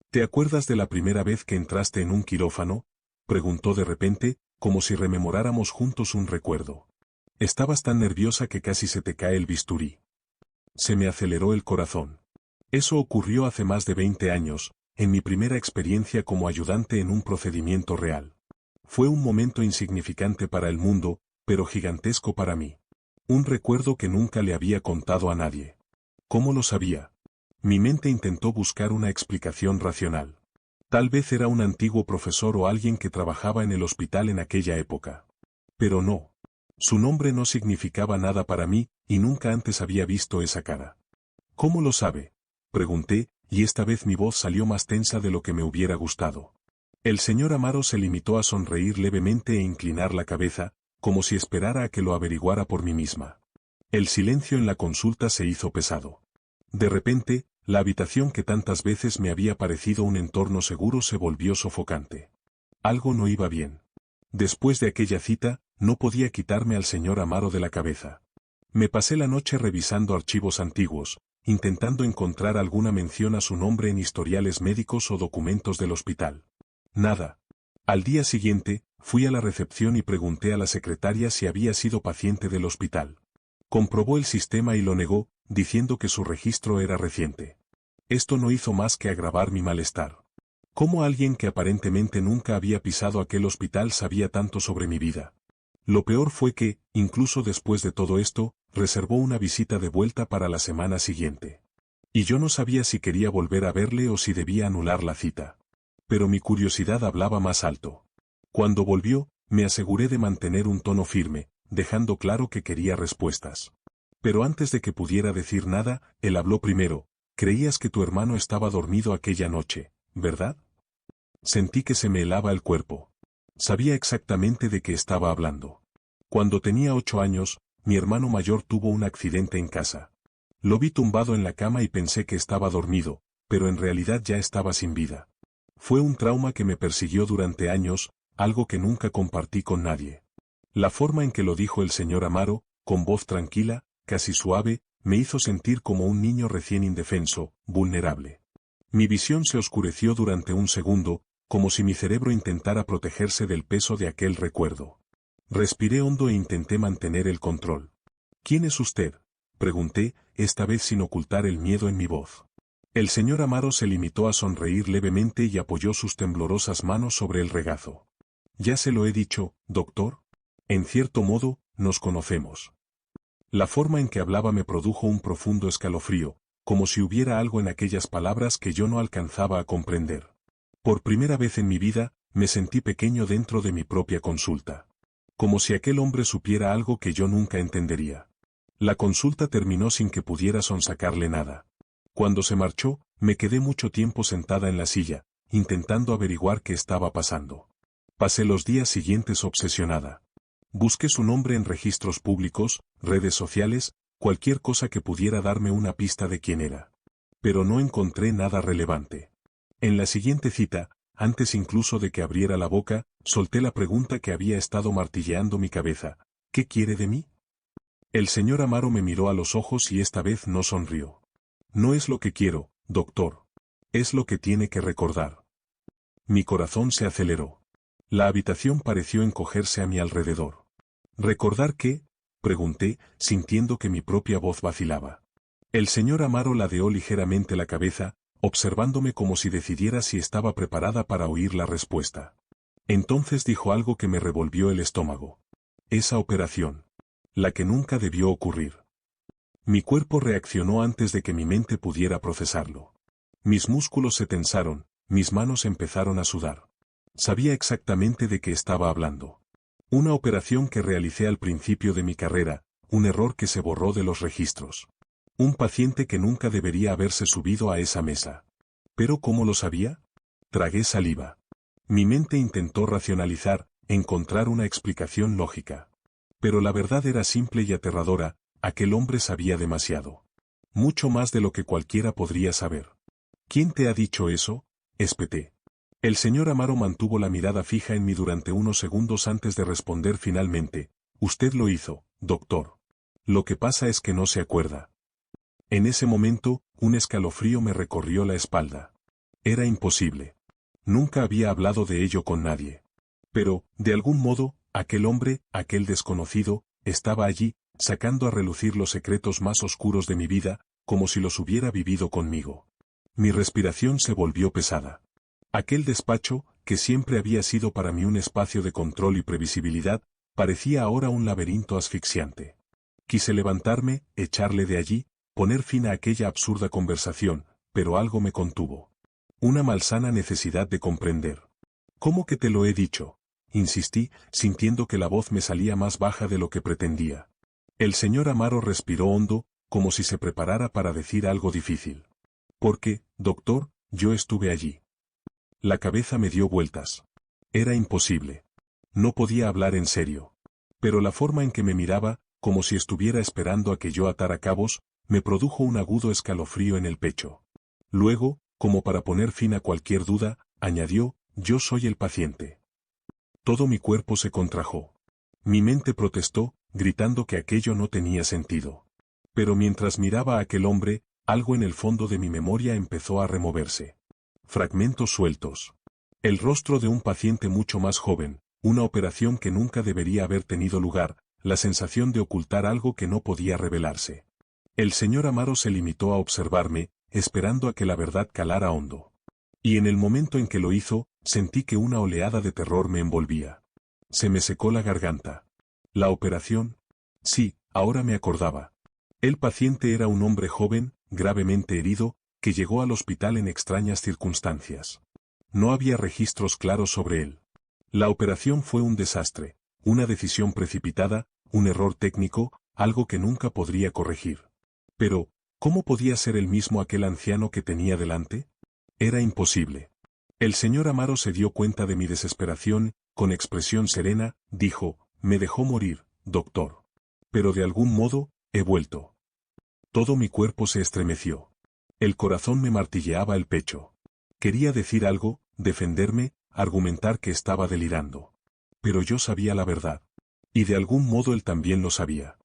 ¿Te acuerdas de la primera vez que entraste en un quirófano?, preguntó de repente, como si rememoráramos juntos un recuerdo. Estabas tan nerviosa que casi se te cae el bisturí. Se me aceleró el corazón. Eso ocurrió hace más de 20 años, en mi primera experiencia como ayudante en un procedimiento real. Fue un momento insignificante para el mundo, pero gigantesco para mí. Un recuerdo que nunca le había contado a nadie. ¿Cómo lo sabía? Mi mente intentó buscar una explicación racional. Tal vez era un antiguo profesor o alguien que trabajaba en el hospital en aquella época. Pero no. Su nombre no significaba nada para mí, y nunca antes había visto esa cara. ¿Cómo lo sabe?, pregunté, y esta vez mi voz salió más tensa de lo que me hubiera gustado. El señor Amaro se limitó a sonreír levemente e inclinar la cabeza, como si esperara a que lo averiguara por mí misma. El silencio en la consulta se hizo pesado. De repente, la habitación que tantas veces me había parecido un entorno seguro se volvió sofocante. Algo no iba bien. Después de aquella cita, no podía quitarme al señor Amaro de la cabeza. Me pasé la noche revisando archivos antiguos, intentando encontrar alguna mención a su nombre en historiales médicos o documentos del hospital. Nada. Al día siguiente, fui a la recepción y pregunté a la secretaria si había sido paciente del hospital. Comprobó el sistema y lo negó, diciendo que su registro era reciente. Esto no hizo más que agravar mi malestar. ¿Cómo alguien que aparentemente nunca había pisado aquel hospital sabía tanto sobre mi vida? Lo peor fue que, incluso después de todo esto, reservó una visita de vuelta para la semana siguiente. Y yo no sabía si quería volver a verle o si debía anular la cita. Pero mi curiosidad hablaba más alto. Cuando volvió, me aseguré de mantener un tono firme, dejando claro que quería respuestas. Pero antes de que pudiera decir nada, él habló primero. Creías que tu hermano estaba dormido aquella noche, ¿verdad? Sentí que se me helaba el cuerpo. Sabía exactamente de qué estaba hablando. Cuando tenía 8 años, mi hermano mayor tuvo un accidente en casa. Lo vi tumbado en la cama y pensé que estaba dormido, pero en realidad ya estaba sin vida. Fue un trauma que me persiguió durante años, algo que nunca compartí con nadie. La forma en que lo dijo el señor Amaro, con voz tranquila, casi suave, me hizo sentir como un niño recién indefenso, vulnerable. Mi visión se oscureció durante un segundo, como si mi cerebro intentara protegerse del peso de aquel recuerdo. Respiré hondo e intenté mantener el control. ¿Quién es usted?, pregunté, esta vez sin ocultar el miedo en mi voz. El señor Amaro se limitó a sonreír levemente y apoyó sus temblorosas manos sobre el regazo. Ya se lo he dicho, doctor. En cierto modo, nos conocemos. La forma en que hablaba me produjo un profundo escalofrío, como si hubiera algo en aquellas palabras que yo no alcanzaba a comprender. Por primera vez en mi vida, me sentí pequeño dentro de mi propia consulta. Como si aquel hombre supiera algo que yo nunca entendería. La consulta terminó sin que pudiera sonsacarle nada. Cuando se marchó, me quedé mucho tiempo sentada en la silla, intentando averiguar qué estaba pasando. Pasé los días siguientes obsesionada. Busqué su nombre en registros públicos, redes sociales, cualquier cosa que pudiera darme una pista de quién era. Pero no encontré nada relevante. En la siguiente cita, antes incluso de que abriera la boca, solté la pregunta que había estado martilleando mi cabeza. ¿Qué quiere de mí? El señor Amaro me miró a los ojos y esta vez no sonrió. No es lo que quiero, doctor. Es lo que tiene que recordar. Mi corazón se aceleró. La habitación pareció encogerse a mi alrededor. ¿Recordar qué? Pregunté, sintiendo que mi propia voz vacilaba. El señor Amaro ladeó ligeramente la cabeza, observándome como si decidiera si estaba preparada para oír la respuesta. Entonces dijo algo que me revolvió el estómago. Esa operación. La que nunca debió ocurrir. Mi cuerpo reaccionó antes de que mi mente pudiera procesarlo. Mis músculos se tensaron, mis manos empezaron a sudar. Sabía exactamente de qué estaba hablando. Una operación que realicé al principio de mi carrera, un error que se borró de los registros. Un paciente que nunca debería haberse subido a esa mesa. ¿Pero cómo lo sabía? Tragué saliva. Mi mente intentó racionalizar, encontrar una explicación lógica. Pero la verdad era simple y aterradora, aquel hombre sabía demasiado. Mucho más de lo que cualquiera podría saber. ¿Quién te ha dicho eso? Espeté. El señor Amaro mantuvo la mirada fija en mí durante unos segundos antes de responder finalmente. Usted lo hizo, doctor. Lo que pasa es que no se acuerda. En ese momento, un escalofrío me recorrió la espalda. Era imposible. Nunca había hablado de ello con nadie. Pero, de algún modo, aquel hombre, aquel desconocido, estaba allí, sacando a relucir los secretos más oscuros de mi vida, como si los hubiera vivido conmigo. Mi respiración se volvió pesada. Aquel despacho, que siempre había sido para mí un espacio de control y previsibilidad, parecía ahora un laberinto asfixiante. Quise levantarme, echarle de allí, poner fin a aquella absurda conversación, pero algo me contuvo. Una malsana necesidad de comprender. ¿Cómo que te lo he dicho? Insistí, sintiendo que la voz me salía más baja de lo que pretendía. El señor Amaro respiró hondo, como si se preparara para decir algo difícil. Porque, doctor, yo estuve allí. La cabeza me dio vueltas. Era imposible. No podía hablar en serio. Pero la forma en que me miraba, como si estuviera esperando a que yo atara cabos, me produjo un agudo escalofrío en el pecho. Luego, como para poner fin a cualquier duda, añadió, yo soy el paciente. Todo mi cuerpo se contrajo. Mi mente protestó, gritando que aquello no tenía sentido. Pero mientras miraba a aquel hombre, algo en el fondo de mi memoria empezó a removerse. Fragmentos sueltos. El rostro de un paciente mucho más joven, una operación que nunca debería haber tenido lugar, la sensación de ocultar algo que no podía revelarse. El señor Amaro se limitó a observarme, esperando a que la verdad calara hondo. Y en el momento en que lo hizo, sentí que una oleada de terror me envolvía. Se me secó la garganta. ¿La operación? Sí, ahora me acordaba. El paciente era un hombre joven, gravemente herido, que llegó al hospital en extrañas circunstancias. No había registros claros sobre él. La operación fue un desastre, una decisión precipitada, un error técnico, algo que nunca podría corregir. Pero, ¿cómo podía ser el mismo aquel anciano que tenía delante? Era imposible. El señor Amaro se dio cuenta de mi desesperación, con expresión serena, dijo, me dejó morir, doctor. Pero de algún modo, he vuelto. Todo mi cuerpo se estremeció. El corazón me martilleaba el pecho. Quería decir algo, defenderme, argumentar que estaba delirando. Pero yo sabía la verdad. Y de algún modo él también lo sabía.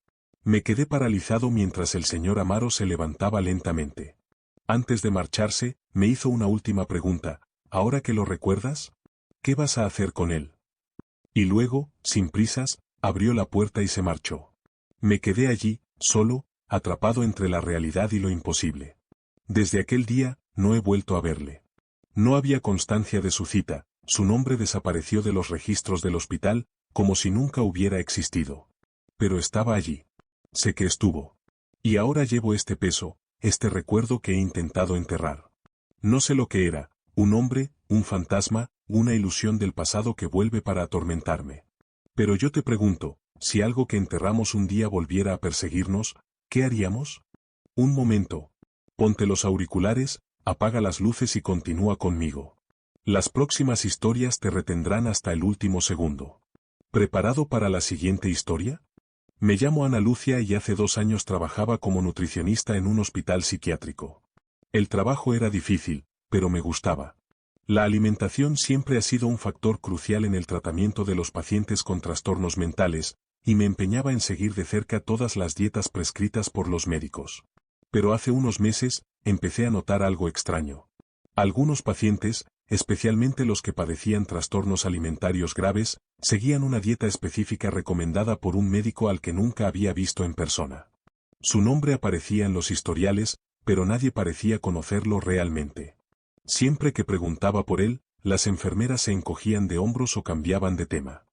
Me quedé paralizado mientras el señor Amaro se levantaba lentamente. Antes de marcharse, me hizo una última pregunta. ¿Ahora que lo recuerdas? ¿Qué vas a hacer con él? Y luego, sin prisas, abrió la puerta y se marchó. Me quedé allí, solo, atrapado entre la realidad y lo imposible. Desde aquel día, no he vuelto a verle. No había constancia de su cita, su nombre desapareció de los registros del hospital, como si nunca hubiera existido. Pero estaba allí. Sé que estuvo. Y ahora llevo este peso, este recuerdo que he intentado enterrar. No sé lo que era, un hombre, un fantasma, una ilusión del pasado que vuelve para atormentarme. Pero yo te pregunto, si algo que enterramos un día volviera a perseguirnos, ¿qué haríamos? Un momento. Ponte los auriculares, apaga las luces y continúa conmigo. Las próximas historias te retendrán hasta el último segundo. ¿Preparado para la siguiente historia? Me llamo Ana Lucia y hace 2 años trabajaba como nutricionista en un hospital psiquiátrico. El trabajo era difícil, pero me gustaba. La alimentación siempre ha sido un factor crucial en el tratamiento de los pacientes con trastornos mentales, y me empeñaba en seguir de cerca todas las dietas prescritas por los médicos. Pero hace unos meses, empecé a notar algo extraño. Algunos pacientes, especialmente los que padecían trastornos alimentarios graves, seguían una dieta específica recomendada por un médico al que nunca había visto en persona. Su nombre aparecía en los historiales, pero nadie parecía conocerlo realmente. Siempre que preguntaba por él, las enfermeras se encogían de hombros o cambiaban de tema.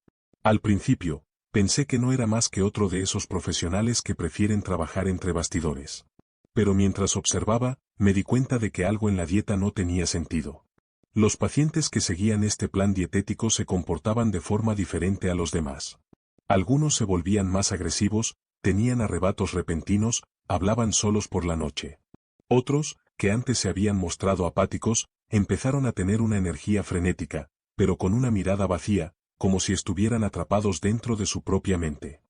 Al principio, pensé que no era más que otro de esos profesionales que prefieren trabajar entre bastidores. Pero mientras observaba, me di cuenta de que algo en la dieta no tenía sentido. Los pacientes que seguían este plan dietético se comportaban de forma diferente a los demás. Algunos se volvían más agresivos, tenían arrebatos repentinos, hablaban solos por la noche. Otros, que antes se habían mostrado apáticos, empezaron a tener una energía frenética, pero con una mirada vacía, como si estuvieran atrapados dentro de su propia mente.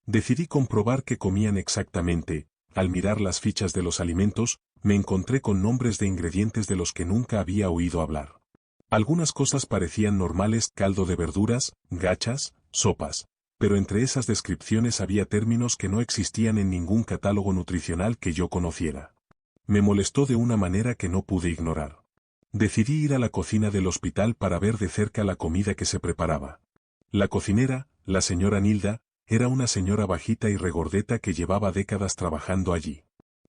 Decidí comprobar qué comían exactamente. Al mirar las fichas de los alimentos, me encontré con nombres de ingredientes de los que nunca había oído hablar. Algunas cosas parecían normales: caldo de verduras, gachas, sopas, pero entre esas descripciones había términos que no existían en ningún catálogo nutricional que yo conociera. Me molestó de una manera que no pude ignorar. Decidí ir a la cocina del hospital para ver de cerca la comida que se preparaba. La cocinera, la señora Nilda, era una señora bajita y regordeta que llevaba décadas trabajando allí.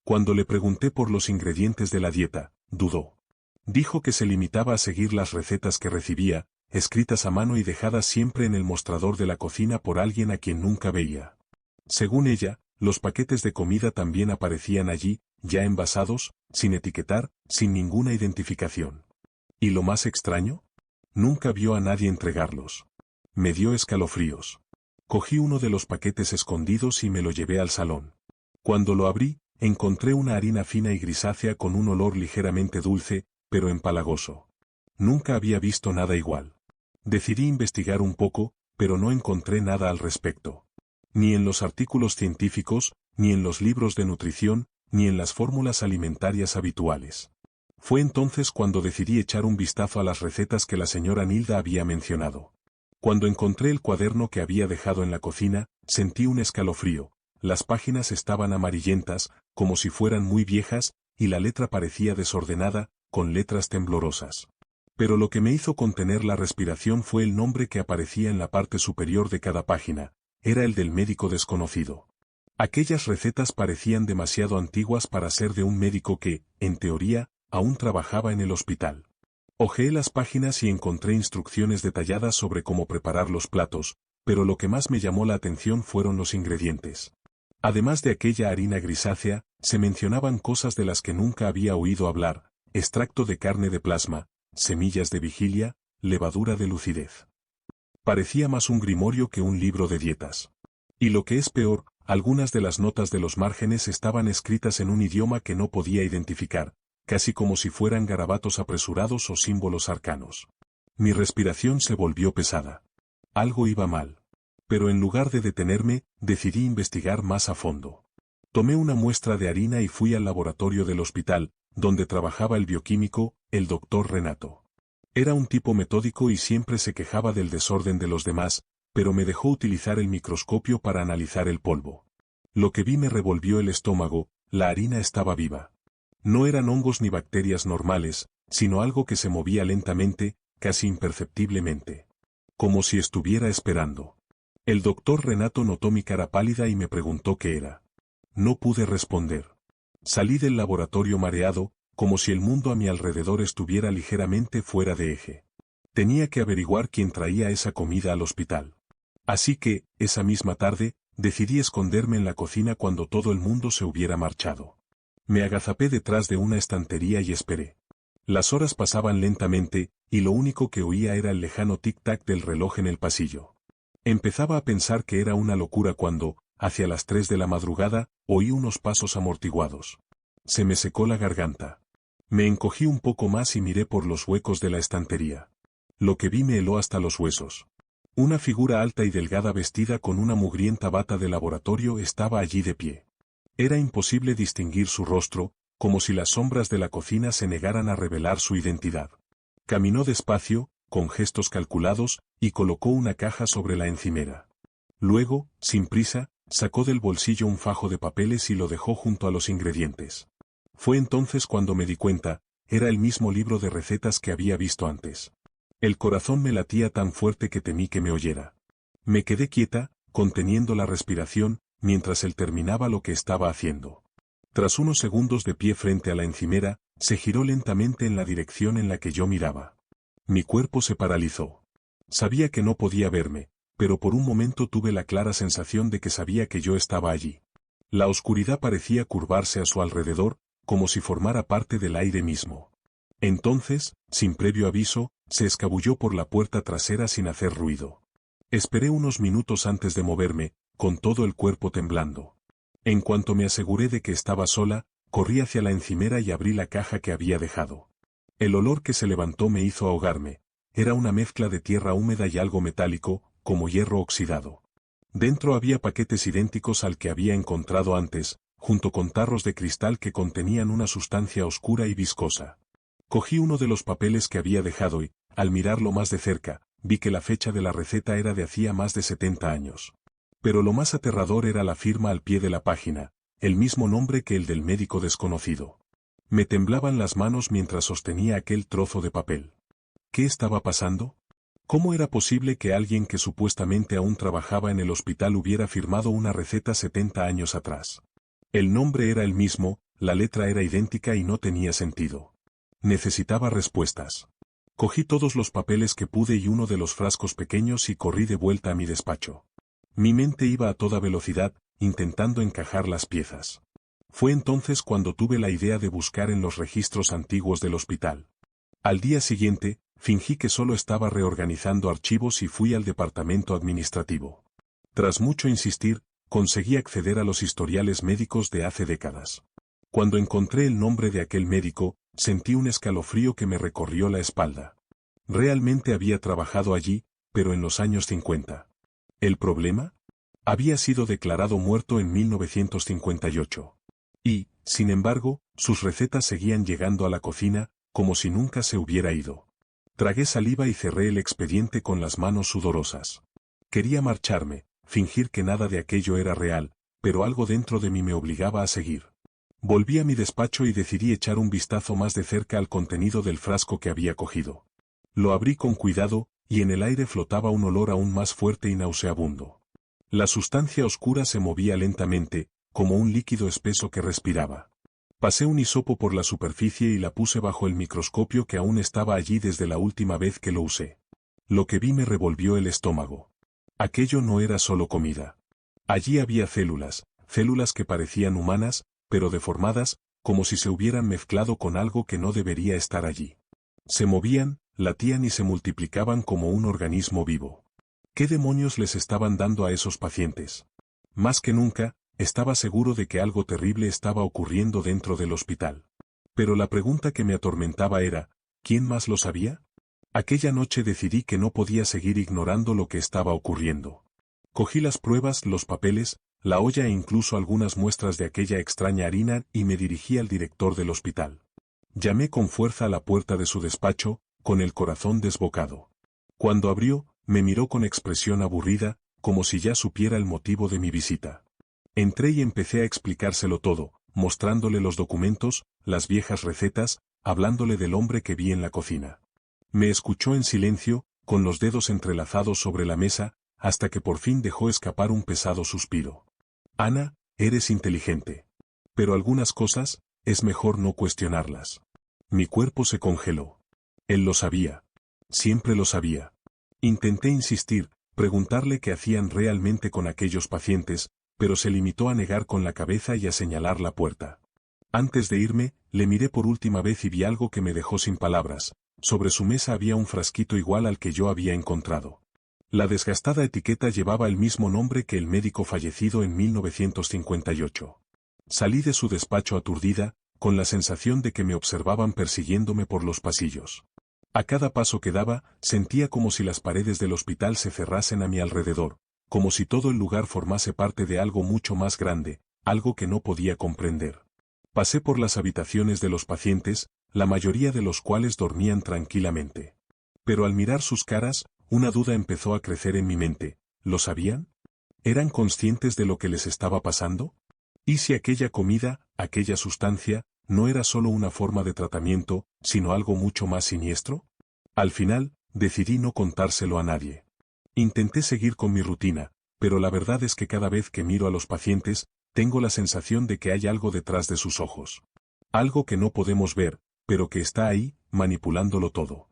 Cuando le pregunté por los ingredientes de la dieta, dudó. Dijo que se limitaba a seguir las recetas que recibía, escritas a mano y dejadas siempre en el mostrador de la cocina por alguien a quien nunca veía. Según ella, los paquetes de comida también aparecían allí, ya envasados, sin etiquetar, sin ninguna identificación. ¿Y lo más extraño? Nunca vio a nadie entregarlos. Me dio escalofríos. Cogí uno de los paquetes escondidos y me lo llevé al salón. Cuando lo abrí, encontré una harina fina y grisácea con un olor ligeramente dulce, pero empalagoso. Nunca había visto nada igual. Decidí investigar un poco, pero no encontré nada al respecto. Ni en los artículos científicos, ni en los libros de nutrición, ni en las fórmulas alimentarias habituales. Fue entonces cuando decidí echar un vistazo a las recetas que la señora Nilda había mencionado. Cuando encontré el cuaderno que había dejado en la cocina, sentí un escalofrío. Las páginas estaban amarillentas, como si fueran muy viejas, y la letra parecía desordenada, con letras temblorosas. Pero lo que me hizo contener la respiración fue el nombre que aparecía en la parte superior de cada página. Era el del médico desconocido. Aquellas recetas parecían demasiado antiguas para ser de un médico que, en teoría, aún trabajaba en el hospital. Hojeé las páginas y encontré instrucciones detalladas sobre cómo preparar los platos, pero lo que más me llamó la atención fueron los ingredientes. Además de aquella harina grisácea, se mencionaban cosas de las que nunca había oído hablar: extracto de carne de plasma, semillas de vigilia, levadura de lucidez. Parecía más un grimorio que un libro de dietas. Y lo que es peor, algunas de las notas de los márgenes estaban escritas en un idioma que no podía identificar, casi como si fueran garabatos apresurados o símbolos arcanos. Mi respiración se volvió pesada. Algo iba mal. Pero en lugar de detenerme, decidí investigar más a fondo. Tomé una muestra de harina y fui al laboratorio del hospital, donde trabajaba el bioquímico, el doctor Renato. Era un tipo metódico y siempre se quejaba del desorden de los demás, pero me dejó utilizar el microscopio para analizar el polvo. Lo que vi me revolvió el estómago: la harina estaba viva. No eran hongos ni bacterias normales, sino algo que se movía lentamente, casi imperceptiblemente. Como si estuviera esperando. El doctor Renato notó mi cara pálida y me preguntó qué era. No pude responder. Salí del laboratorio mareado, como si el mundo a mi alrededor estuviera ligeramente fuera de eje. Tenía que averiguar quién traía esa comida al hospital. Así que, esa misma tarde, decidí esconderme en la cocina cuando todo el mundo se hubiera marchado. Me agazapé detrás de una estantería y esperé. Las horas pasaban lentamente, y lo único que oía era el lejano tic-tac del reloj en el pasillo. Empezaba a pensar que era una locura cuando, hacia las 3 de la madrugada, oí unos pasos amortiguados. Se me secó la garganta. Me encogí un poco más y miré por los huecos de la estantería. Lo que vi me heló hasta los huesos. Una figura alta y delgada vestida con una mugrienta bata de laboratorio estaba allí de pie. Era imposible distinguir su rostro, como si las sombras de la cocina se negaran a revelar su identidad. Caminó despacio, con gestos calculados, y colocó una caja sobre la encimera. Luego, sin prisa, sacó del bolsillo un fajo de papeles y lo dejó junto a los ingredientes. Fue entonces cuando me di cuenta, era el mismo libro de recetas que había visto antes. El corazón me latía tan fuerte que temí que me oyera. Me quedé quieta, conteniendo la respiración, mientras él terminaba lo que estaba haciendo. Tras unos segundos de pie frente a la encimera, se giró lentamente en la dirección en la que yo miraba. Mi cuerpo se paralizó. Sabía que no podía verme, pero por un momento tuve la clara sensación de que sabía que yo estaba allí. La oscuridad parecía curvarse a su alrededor, como si formara parte del aire mismo. Entonces, sin previo aviso, se escabulló por la puerta trasera sin hacer ruido. Esperé unos minutos antes de moverme, con todo el cuerpo temblando. En cuanto me aseguré de que estaba sola, corrí hacia la encimera y abrí la caja que había dejado. El olor que se levantó me hizo ahogarme. Era una mezcla de tierra húmeda y algo metálico, como hierro oxidado. Dentro había paquetes idénticos al que había encontrado antes, junto con tarros de cristal que contenían una sustancia oscura y viscosa. Cogí uno de los papeles que había dejado y, al mirarlo más de cerca, vi que la fecha de la receta era de hacía más de 70 años. Pero lo más aterrador era la firma al pie de la página, el mismo nombre que el del médico desconocido. Me temblaban las manos mientras sostenía aquel trozo de papel. ¿Qué estaba pasando? ¿Cómo era posible que alguien que supuestamente aún trabajaba en el hospital hubiera firmado una receta 70 años atrás? El nombre era el mismo, la letra era idéntica y no tenía sentido. Necesitaba respuestas. Cogí todos los papeles que pude y uno de los frascos pequeños y corrí de vuelta a mi despacho. Mi mente iba a toda velocidad, intentando encajar las piezas. Fue entonces cuando tuve la idea de buscar en los registros antiguos del hospital. Al día siguiente, fingí que solo estaba reorganizando archivos y fui al departamento administrativo. Tras mucho insistir, conseguí acceder a los historiales médicos de hace décadas. Cuando encontré el nombre de aquel médico, sentí un escalofrío que me recorrió la espalda. Realmente había trabajado allí, pero en los años 50. ¿El problema? Había sido declarado muerto en 1958. Y, sin embargo, sus recetas seguían llegando a la cocina, como si nunca se hubiera ido. Tragué saliva y cerré el expediente con las manos sudorosas. Quería marcharme, fingir que nada de aquello era real, pero algo dentro de mí me obligaba a seguir. Volví a mi despacho y decidí echar un vistazo más de cerca al contenido del frasco que había cogido. Lo abrí con cuidado, y en el aire flotaba un olor aún más fuerte y nauseabundo. La sustancia oscura se movía lentamente, como un líquido espeso que respiraba. Pasé un hisopo por la superficie y la puse bajo el microscopio que aún estaba allí desde la última vez que lo usé. Lo que vi me revolvió el estómago. Aquello no era solo comida. Allí había células que parecían humanas, pero deformadas, como si se hubieran mezclado con algo que no debería estar allí. Se movían, latían y se multiplicaban como un organismo vivo. ¿Qué demonios les estaban dando a esos pacientes? Más que nunca, estaba seguro de que algo terrible estaba ocurriendo dentro del hospital. Pero la pregunta que me atormentaba era, ¿quién más lo sabía? Aquella noche decidí que no podía seguir ignorando lo que estaba ocurriendo. Cogí las pruebas, los papeles, la olla e incluso algunas muestras de aquella extraña harina y me dirigí al director del hospital. Llamé con fuerza a la puerta de su despacho, con el corazón desbocado. Cuando abrió, me miró con expresión aburrida, como si ya supiera el motivo de mi visita. Entré y empecé a explicárselo todo, mostrándole los documentos, las viejas recetas, hablándole del hombre que vi en la cocina. Me escuchó en silencio, con los dedos entrelazados sobre la mesa, hasta que por fin dejó escapar un pesado suspiro. Ana, eres inteligente. Pero algunas cosas, es mejor no cuestionarlas. Mi cuerpo se congeló. Él lo sabía. Siempre lo sabía. Intenté insistir, preguntarle qué hacían realmente con aquellos pacientes, pero se limitó a negar con la cabeza y a señalar la puerta. Antes de irme, le miré por última vez y vi algo que me dejó sin palabras. Sobre su mesa había un frasquito igual al que yo había encontrado. La desgastada etiqueta llevaba el mismo nombre que el médico fallecido en 1958. Salí de su despacho aturdida, con la sensación de que me observaban persiguiéndome por los pasillos. A cada paso que daba, sentía como si las paredes del hospital se cerrasen a mi alrededor, como si todo el lugar formase parte de algo mucho más grande, algo que no podía comprender. Pasé por las habitaciones de los pacientes, la mayoría de los cuales dormían tranquilamente. Pero al mirar sus caras, una duda empezó a crecer en mi mente. ¿Lo sabían? ¿Eran conscientes de lo que les estaba pasando? ¿Y si aquella comida, aquella sustancia, no era solo una forma de tratamiento, sino algo mucho más siniestro? Al final, decidí no contárselo a nadie. Intenté seguir con mi rutina, pero la verdad es que cada vez que miro a los pacientes, tengo la sensación de que hay algo detrás de sus ojos. Algo que no podemos ver, pero que está ahí, manipulándolo todo.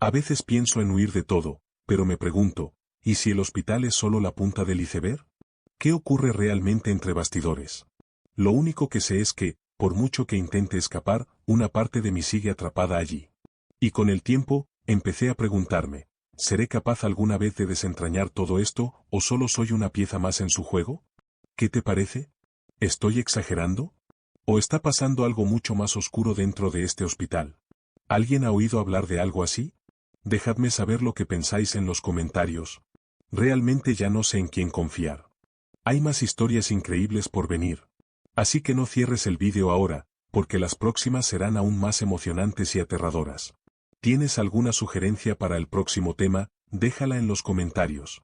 A veces pienso en huir de todo, pero me pregunto, ¿y si el hospital es solo la punta del iceberg? ¿Qué ocurre realmente entre bastidores? Lo único que sé es que, por mucho que intente escapar, una parte de mí sigue atrapada allí. Y con el tiempo, empecé a preguntarme, ¿seré capaz alguna vez de desentrañar todo esto, o solo soy una pieza más en su juego? ¿Qué te parece? ¿Estoy exagerando? ¿O está pasando algo mucho más oscuro dentro de este hospital? ¿Alguien ha oído hablar de algo así? Dejadme saber lo que pensáis en los comentarios. Realmente ya no sé en quién confiar. Hay más historias increíbles por venir. Así que no cierres el vídeo ahora, porque las próximas serán aún más emocionantes y aterradoras. ¿Tienes alguna sugerencia para el próximo tema? Déjala en los comentarios.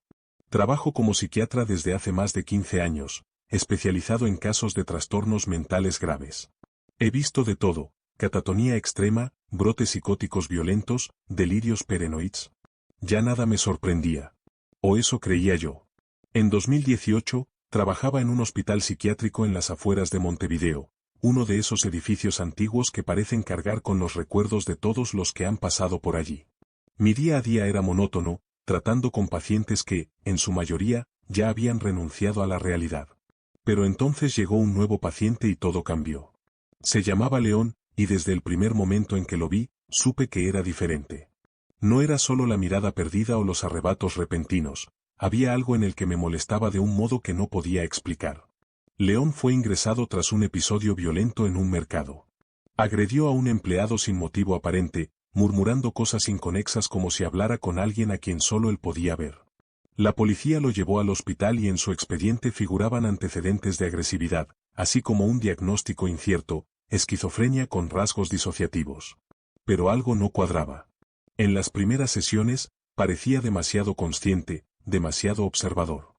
Trabajo como psiquiatra desde hace más de 15 años, especializado en casos de trastornos mentales graves. He visto de todo: catatonía extrema, brotes psicóticos violentos, delirios paranoides. Ya nada me sorprendía. O eso creía yo. En 2018, trabajaba en un hospital psiquiátrico en las afueras de Montevideo, uno de esos edificios antiguos que parecen cargar con los recuerdos de todos los que han pasado por allí. Mi día a día era monótono, tratando con pacientes que, en su mayoría, ya habían renunciado a la realidad. Pero entonces llegó un nuevo paciente y todo cambió. Se llamaba León, y desde el primer momento en que lo vi, supe que era diferente. No era solo la mirada perdida o los arrebatos repentinos, había algo en el que me molestaba de un modo que no podía explicar. León fue ingresado tras un episodio violento en un mercado. Agredió a un empleado sin motivo aparente, murmurando cosas inconexas como si hablara con alguien a quien solo él podía ver. La policía lo llevó al hospital y en su expediente figuraban antecedentes de agresividad, así como un diagnóstico incierto: esquizofrenia con rasgos disociativos. Pero algo no cuadraba. En las primeras sesiones, parecía demasiado consciente, demasiado observador.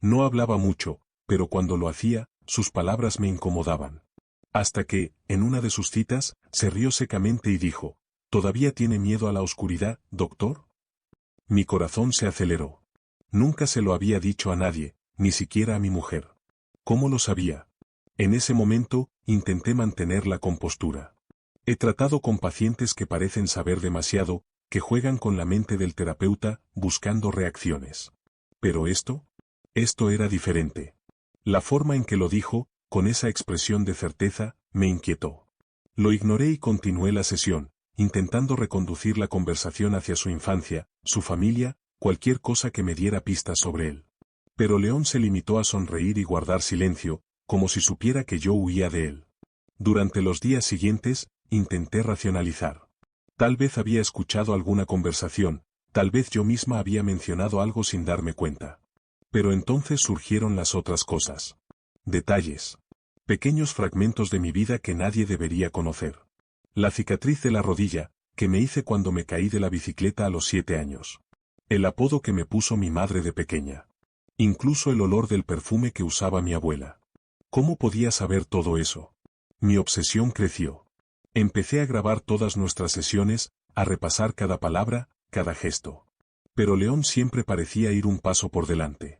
No hablaba mucho, pero cuando lo hacía, sus palabras me incomodaban. Hasta que, en una de sus citas, se rió secamente y dijo: ¿todavía tiene miedo a la oscuridad, doctor? Mi corazón se aceleró. Nunca se lo había dicho a nadie, ni siquiera a mi mujer. ¿Cómo lo sabía? En ese momento, intenté mantener la compostura. He tratado con pacientes que parecen saber demasiado, que juegan con la mente del terapeuta, buscando reacciones. Pero esto era diferente. La forma en que lo dijo, con esa expresión de certeza, me inquietó. Lo ignoré y continué la sesión, intentando reconducir la conversación hacia su infancia, su familia, cualquier cosa que me diera pistas sobre él. Pero León se limitó a sonreír y guardar silencio, como si supiera que yo huía de él. Durante los días siguientes, intenté racionalizar. Tal vez había escuchado alguna conversación, tal vez yo misma había mencionado algo sin darme cuenta. Pero entonces surgieron las otras cosas. Detalles. Pequeños fragmentos de mi vida que nadie debería conocer. La cicatriz de la rodilla, que me hice cuando me caí de la bicicleta a los 7 años. El apodo que me puso mi madre de pequeña. Incluso el olor del perfume que usaba mi abuela. ¿Cómo podía saber todo eso? Mi obsesión creció. Empecé a grabar todas nuestras sesiones, a repasar cada palabra, cada gesto. Pero León siempre parecía ir un paso por delante.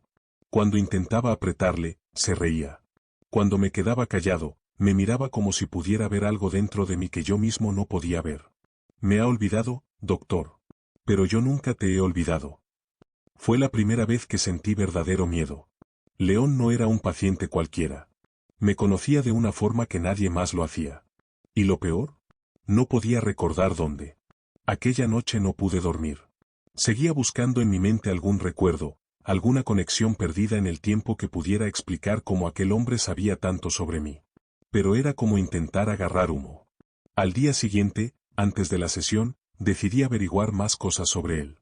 Cuando intentaba apretarle, se reía. Cuando me quedaba callado, me miraba como si pudiera ver algo dentro de mí que yo mismo no podía ver. Me ha olvidado, doctor. Pero yo nunca te he olvidado. Fue la primera vez que sentí verdadero miedo. León no era un paciente cualquiera. Me conocía de una forma que nadie más lo hacía. ¿Y lo peor? No podía recordar dónde. Aquella noche no pude dormir. Seguía buscando en mi mente algún recuerdo, alguna conexión perdida en el tiempo que pudiera explicar cómo aquel hombre sabía tanto sobre mí. Pero era como intentar agarrar humo. Al día siguiente, antes de la sesión, decidí averiguar más cosas sobre él.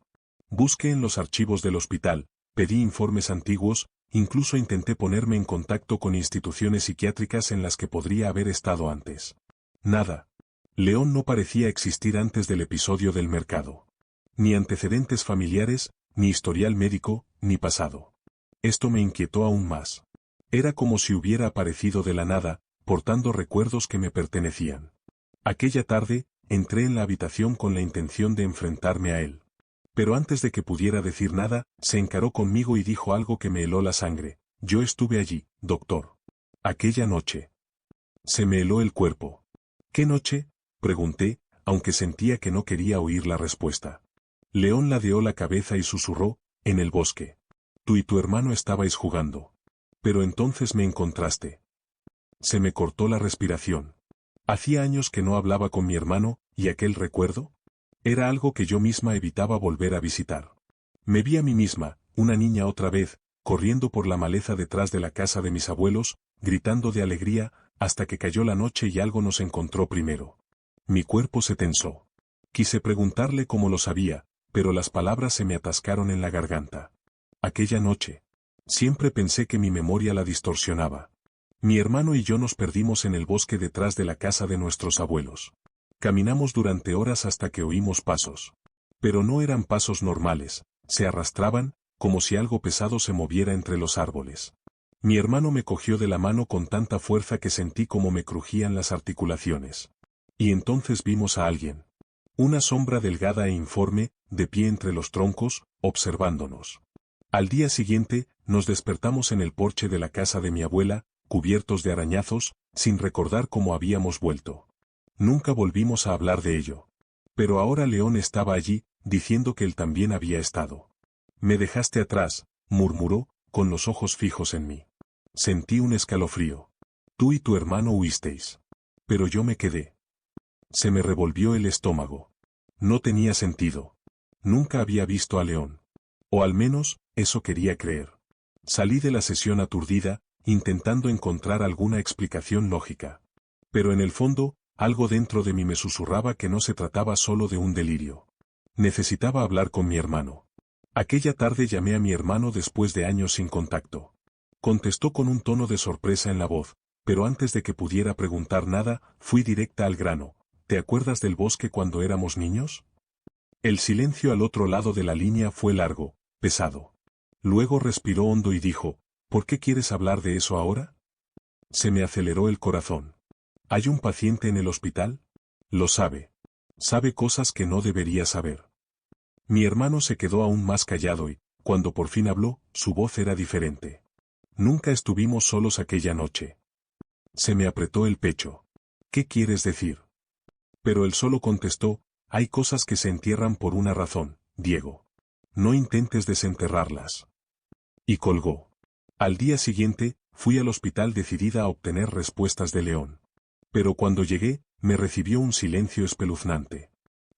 Busqué en los archivos del hospital, pedí informes antiguos, incluso intenté ponerme en contacto con instituciones psiquiátricas en las que podría haber estado antes. Nada. León no parecía existir antes del episodio del mercado. Ni antecedentes familiares, ni historial médico, ni pasado. Esto me inquietó aún más. Era como si hubiera aparecido de la nada, portando recuerdos que me pertenecían. Aquella tarde, entré en la habitación con la intención de enfrentarme a él. Pero antes de que pudiera decir nada, se encaró conmigo y dijo algo que me heló la sangre. Yo estuve allí, doctor. Aquella noche. Se me heló el cuerpo. ¿Qué noche? Pregunté, aunque sentía que no quería oír la respuesta. León ladeó la cabeza y susurró, en el bosque. Tú y tu hermano estabais jugando. Pero entonces me encontraste. Se me cortó la respiración. Hacía años que no hablaba con mi hermano, ¿y aquel recuerdo? Era algo que yo misma evitaba volver a visitar. Me vi a mí misma, una niña otra vez, corriendo por la maleza detrás de la casa de mis abuelos, gritando de alegría, hasta que cayó la noche y algo nos encontró primero. Mi cuerpo se tensó. Quise preguntarle cómo lo sabía, pero las palabras se me atascaron en la garganta. Aquella noche. Siempre pensé que mi memoria la distorsionaba. Mi hermano y yo nos perdimos en el bosque detrás de la casa de nuestros abuelos. Caminamos durante horas hasta que oímos pasos. Pero no eran pasos normales, se arrastraban, como si algo pesado se moviera entre los árboles. Mi hermano me cogió de la mano con tanta fuerza que sentí como me crujían las articulaciones. Y entonces vimos a alguien. Una sombra delgada e informe, de pie entre los troncos, observándonos. Al día siguiente, nos despertamos en el porche de la casa de mi abuela, cubiertos de arañazos, sin recordar cómo habíamos vuelto. Nunca volvimos a hablar de ello. Pero ahora León estaba allí, diciendo que él también había estado. Me dejaste atrás, murmuró, con los ojos fijos en mí. Sentí un escalofrío. Tú y tu hermano huisteis. Pero yo me quedé. Se me revolvió el estómago. No tenía sentido. Nunca había visto a León. O al menos, eso quería creer. Salí de la sesión aturdida, intentando encontrar alguna explicación lógica. Pero en el fondo, algo dentro de mí me susurraba que no se trataba solo de un delirio. Necesitaba hablar con mi hermano. Aquella tarde llamé a mi hermano después de años sin contacto. Contestó con un tono de sorpresa en la voz, pero antes de que pudiera preguntar nada, fui directa al grano. ¿Te acuerdas del bosque cuando éramos niños? El silencio al otro lado de la línea fue largo, pesado. Luego respiró hondo y dijo, ¿por qué quieres hablar de eso ahora? Se me aceleró el corazón. ¿Hay un paciente en el hospital? Lo sabe. Sabe cosas que no debería saber. Mi hermano se quedó aún más callado y, cuando por fin habló, su voz era diferente. Nunca estuvimos solos aquella noche. Se me apretó el pecho. ¿Qué quieres decir? Pero él solo contestó, hay cosas que se entierran por una razón, Diego. No intentes desenterrarlas. Y colgó. Al día siguiente, fui al hospital decidida a obtener respuestas de León. Pero cuando llegué, me recibió un silencio espeluznante.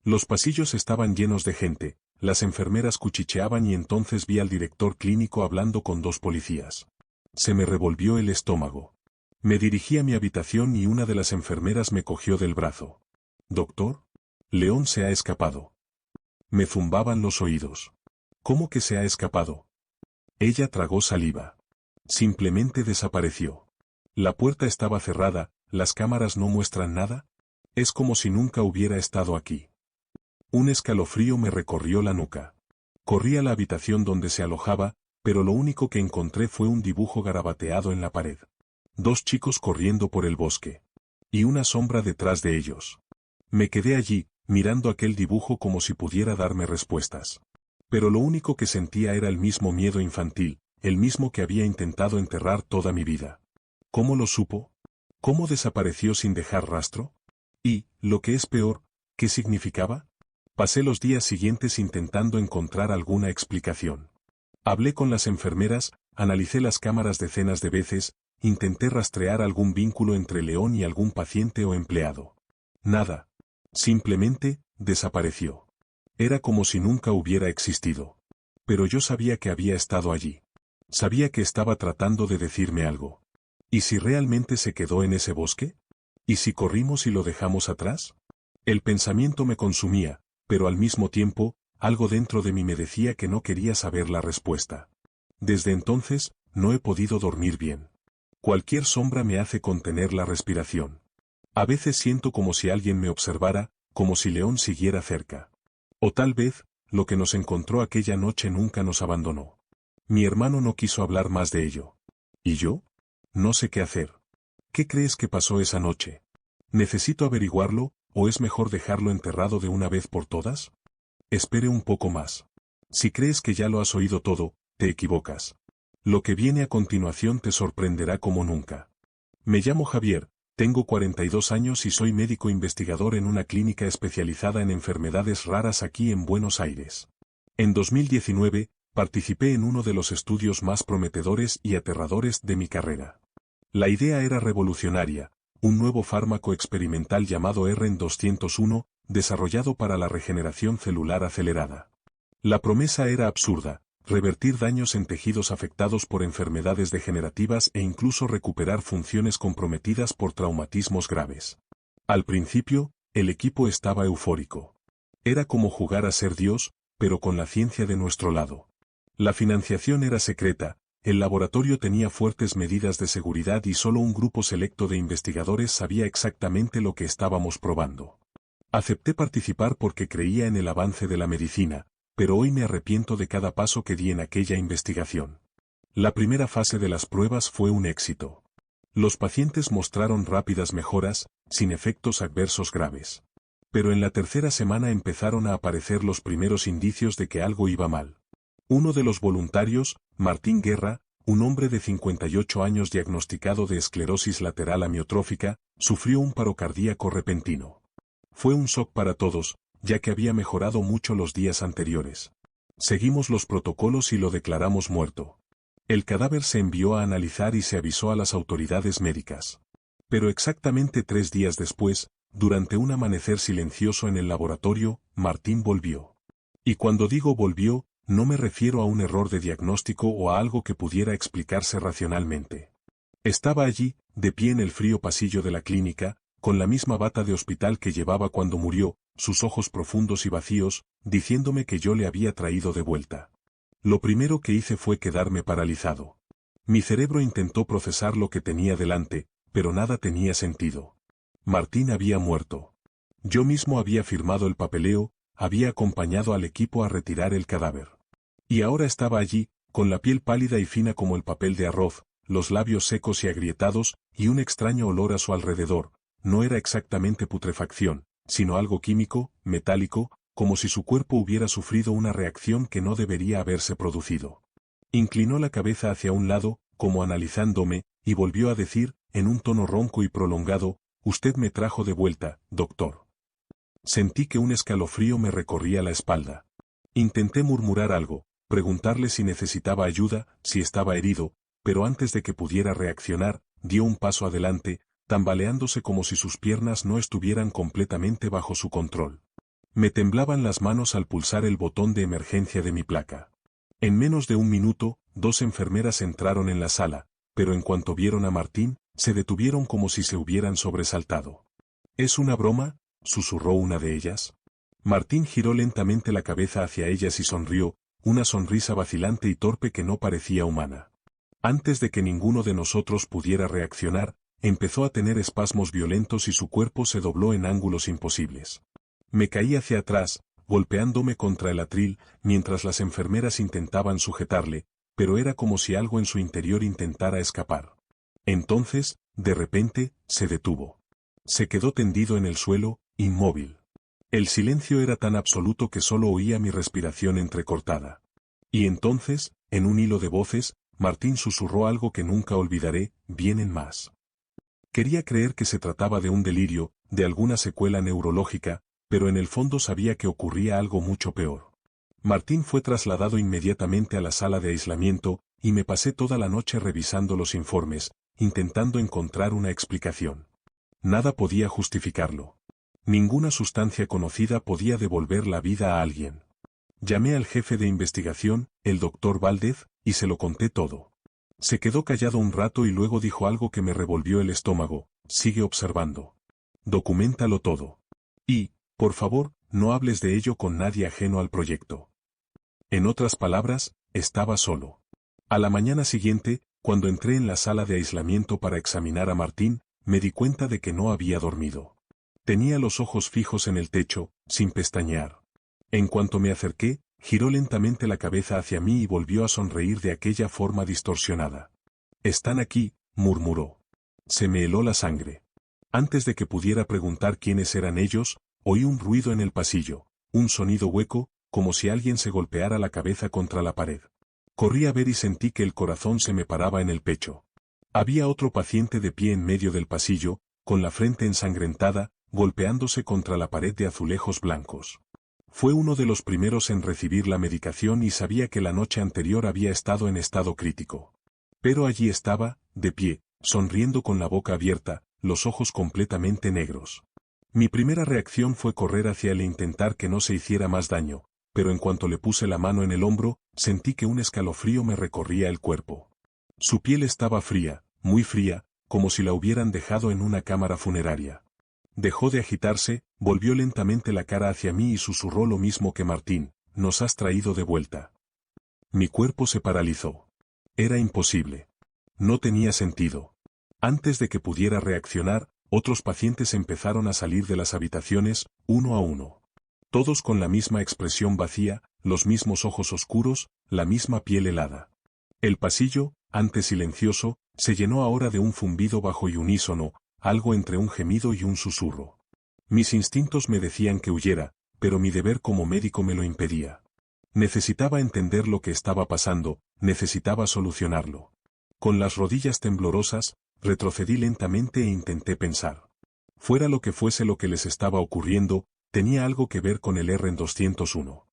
Los pasillos estaban llenos de gente, las enfermeras cuchicheaban y entonces vi al director clínico hablando con dos policías. Se me revolvió el estómago. Me dirigí a mi habitación y una de las enfermeras me cogió del brazo. «Doctor, León se ha escapado». Me zumbaban los oídos. «¿Cómo que se ha escapado?» Ella tragó saliva. Simplemente desapareció. La puerta estaba cerrada, las cámaras no muestran nada. Es como si nunca hubiera estado aquí. Un escalofrío me recorrió la nuca. Corrí a la habitación donde se alojaba, pero lo único que encontré fue un dibujo garabateado en la pared. Dos chicos corriendo por el bosque. Y una sombra detrás de ellos. Me quedé allí, mirando aquel dibujo como si pudiera darme respuestas. Pero lo único que sentía era el mismo miedo infantil, el mismo que había intentado enterrar toda mi vida. ¿Cómo lo supo? ¿Cómo desapareció sin dejar rastro? Y, lo que es peor, ¿qué significaba? Pasé los días siguientes intentando encontrar alguna explicación. Hablé con las enfermeras, analicé las cámaras decenas de veces, intenté rastrear algún vínculo entre León y algún paciente o empleado. Nada. Simplemente, desapareció. Era como si nunca hubiera existido. Pero yo sabía que había estado allí. Sabía que estaba tratando de decirme algo. ¿Y si realmente se quedó en ese bosque? ¿Y si corrimos y lo dejamos atrás? El pensamiento me consumía, pero al mismo tiempo, algo dentro de mí me decía que no quería saber la respuesta. Desde entonces, no he podido dormir bien. Cualquier sombra me hace contener la respiración. A veces siento como si alguien me observara, como si León siguiera cerca. O tal vez, lo que nos encontró aquella noche nunca nos abandonó. Mi hermano no quiso hablar más de ello. ¿Y yo? No sé qué hacer. ¿Qué crees que pasó esa noche? ¿Necesito averiguarlo, o es mejor dejarlo enterrado de una vez por todas? Espere un poco más. Si crees que ya lo has oído todo, te equivocas. Lo que viene a continuación te sorprenderá como nunca. Me llamo Javier, tengo 42 años y soy médico investigador en una clínica especializada en enfermedades raras aquí en Buenos Aires. En 2019, participé en uno de los estudios más prometedores y aterradores de mi carrera. La idea era revolucionaria, un nuevo fármaco experimental llamado RN201, desarrollado para la regeneración celular acelerada. La promesa era absurda: revertir daños en tejidos afectados por enfermedades degenerativas e incluso recuperar funciones comprometidas por traumatismos graves. Al principio, el equipo estaba eufórico. Era como jugar a ser Dios, pero con la ciencia de nuestro lado. La financiación era secreta, el laboratorio tenía fuertes medidas de seguridad y solo un grupo selecto de investigadores sabía exactamente lo que estábamos probando. Acepté participar porque creía en el avance de la medicina, pero hoy me arrepiento de cada paso que di en aquella investigación. La primera fase de las pruebas fue un éxito. Los pacientes mostraron rápidas mejoras, sin efectos adversos graves. Pero en la tercera semana empezaron a aparecer los primeros indicios de que algo iba mal. Uno de los voluntarios, Martín Guerra, un hombre de 58 años diagnosticado de esclerosis lateral amiotrófica, sufrió un paro cardíaco repentino. Fue un shock para todos, ya que había mejorado mucho los días anteriores. Seguimos los protocolos y lo declaramos muerto. El cadáver se envió a analizar y se avisó a las autoridades médicas. Pero exactamente 3 días después, durante un amanecer silencioso en el laboratorio, Martín volvió. Y cuando digo volvió, no me refiero a un error de diagnóstico o a algo que pudiera explicarse racionalmente. Estaba allí, de pie en el frío pasillo de la clínica, con la misma bata de hospital que llevaba cuando murió, sus ojos profundos y vacíos, diciéndome que yo le había traído de vuelta. Lo primero que hice fue quedarme paralizado. Mi cerebro intentó procesar lo que tenía delante, pero nada tenía sentido. Martín había muerto. Yo mismo había firmado el papeleo, había acompañado al equipo a retirar el cadáver. Y ahora estaba allí, con la piel pálida y fina como el papel de arroz, los labios secos y agrietados, y un extraño olor a su alrededor. No era exactamente putrefacción, sino algo químico, metálico, como si su cuerpo hubiera sufrido una reacción que no debería haberse producido. Inclinó la cabeza hacia un lado, como analizándome, y volvió a decir, en un tono ronco y prolongado: «Usted me trajo de vuelta, doctor». Sentí que un escalofrío me recorría la espalda. Intenté murmurar algo, preguntarle si necesitaba ayuda, si estaba herido, pero antes de que pudiera reaccionar, dio un paso adelante, tambaleándose como si sus piernas no estuvieran completamente bajo su control. Me temblaban las manos al pulsar el botón de emergencia de mi placa. En menos de un minuto, 2 enfermeras entraron en la sala, pero en cuanto vieron a Martín, se detuvieron como si se hubieran sobresaltado. «¿Es una broma?», susurró una de ellas. Martín giró lentamente la cabeza hacia ellas y sonrió, una sonrisa vacilante y torpe que no parecía humana. Antes de que ninguno de nosotros pudiera reaccionar, empezó a tener espasmos violentos y su cuerpo se dobló en ángulos imposibles. Me caí hacia atrás, golpeándome contra el atril, mientras las enfermeras intentaban sujetarle, pero era como si algo en su interior intentara escapar. Entonces, de repente, se detuvo. Se quedó tendido en el suelo, inmóvil. El silencio era tan absoluto que solo oía mi respiración entrecortada. Y entonces, en un hilo de voces, Martín susurró algo que nunca olvidaré, vienen más. Quería creer que se trataba de un delirio, de alguna secuela neurológica, pero en el fondo sabía que ocurría algo mucho peor. Martín fue trasladado inmediatamente a la sala de aislamiento, y me pasé toda la noche revisando los informes, intentando encontrar una explicación. Nada podía justificarlo. Ninguna sustancia conocida podía devolver la vida a alguien. Llamé al jefe de investigación, el doctor Valdez, y se lo conté todo. Se quedó callado un rato y luego dijo algo que me revolvió el estómago: sigue observando. Documéntalo todo. Y, por favor, no hables de ello con nadie ajeno al proyecto. En otras palabras, estaba solo. A la mañana siguiente, cuando entré en la sala de aislamiento para examinar a Martín, me di cuenta de que no había dormido. Tenía los ojos fijos en el techo, sin pestañear. En cuanto me acerqué, giró lentamente la cabeza hacia mí y volvió a sonreír de aquella forma distorsionada. «Están aquí», murmuró. Se me heló la sangre. Antes de que pudiera preguntar quiénes eran ellos, oí un ruido en el pasillo, un sonido hueco, como si alguien se golpeara la cabeza contra la pared. Corrí a ver y sentí que el corazón se me paraba en el pecho. Había otro paciente de pie en medio del pasillo, con la frente ensangrentada, golpeándose contra la pared de azulejos blancos. Fue uno de los primeros en recibir la medicación y sabía que la noche anterior había estado en estado crítico. Pero allí estaba, de pie, sonriendo con la boca abierta, los ojos completamente negros. Mi primera reacción fue correr hacia él e intentar que no se hiciera más daño, pero en cuanto le puse la mano en el hombro, sentí que un escalofrío me recorría el cuerpo. Su piel estaba fría, muy fría, como si la hubieran dejado en una cámara funeraria. Dejó de agitarse, volvió lentamente la cara hacia mí y susurró lo mismo que Martín: «Nos has traído de vuelta». Mi cuerpo se paralizó. Era imposible. No tenía sentido. Antes de que pudiera reaccionar, otros pacientes empezaron a salir de las habitaciones, uno a uno. Todos con la misma expresión vacía, los mismos ojos oscuros, la misma piel helada. El pasillo, antes silencioso, se llenó ahora de un zumbido bajo y unísono, algo entre un gemido y un susurro. Mis instintos me decían que huyera, pero mi deber como médico me lo impedía. Necesitaba entender lo que estaba pasando, necesitaba solucionarlo. Con las rodillas temblorosas, retrocedí lentamente e intenté pensar. Fuera lo que fuese lo que les estaba ocurriendo, tenía algo que ver con el RN-201.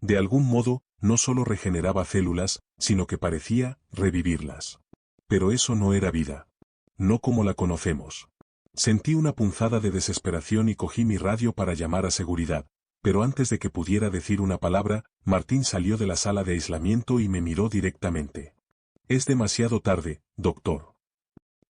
De algún modo, no solo regeneraba células, sino que parecía revivirlas. Pero eso no era vida. No como la conocemos. Sentí una punzada de desesperación y cogí mi radio para llamar a seguridad, pero antes de que pudiera decir una palabra, Martín salió de la sala de aislamiento y me miró directamente. «Es demasiado tarde, doctor».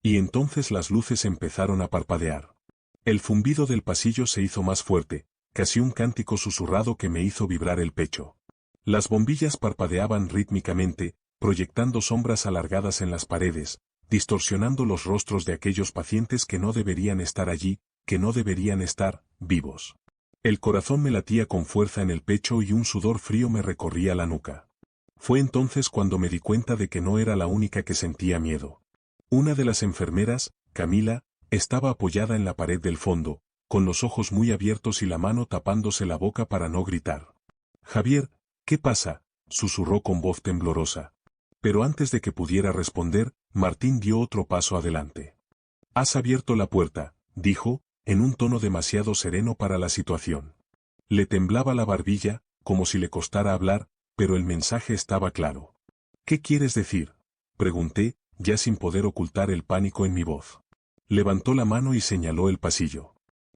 Y entonces las luces empezaron a parpadear. El zumbido del pasillo se hizo más fuerte, casi un cántico susurrado que me hizo vibrar el pecho. Las bombillas parpadeaban rítmicamente, proyectando sombras alargadas en las paredes, distorsionando los rostros de aquellos pacientes que no deberían estar allí, que no deberían estar vivos. El corazón me latía con fuerza en el pecho y un sudor frío me recorría la nuca. Fue entonces cuando me di cuenta de que no era la única que sentía miedo. Una de las enfermeras, Camila, estaba apoyada en la pared del fondo, con los ojos muy abiertos y la mano tapándose la boca para no gritar. «Javier, ¿qué pasa?», susurró con voz temblorosa. Pero antes de que pudiera responder, Martín dio otro paso adelante. «Has abierto la puerta», dijo, en un tono demasiado sereno para la situación. Le temblaba la barbilla, como si le costara hablar, pero el mensaje estaba claro. «¿Qué quieres decir?», pregunté, ya sin poder ocultar el pánico en mi voz. Levantó la mano y señaló el pasillo.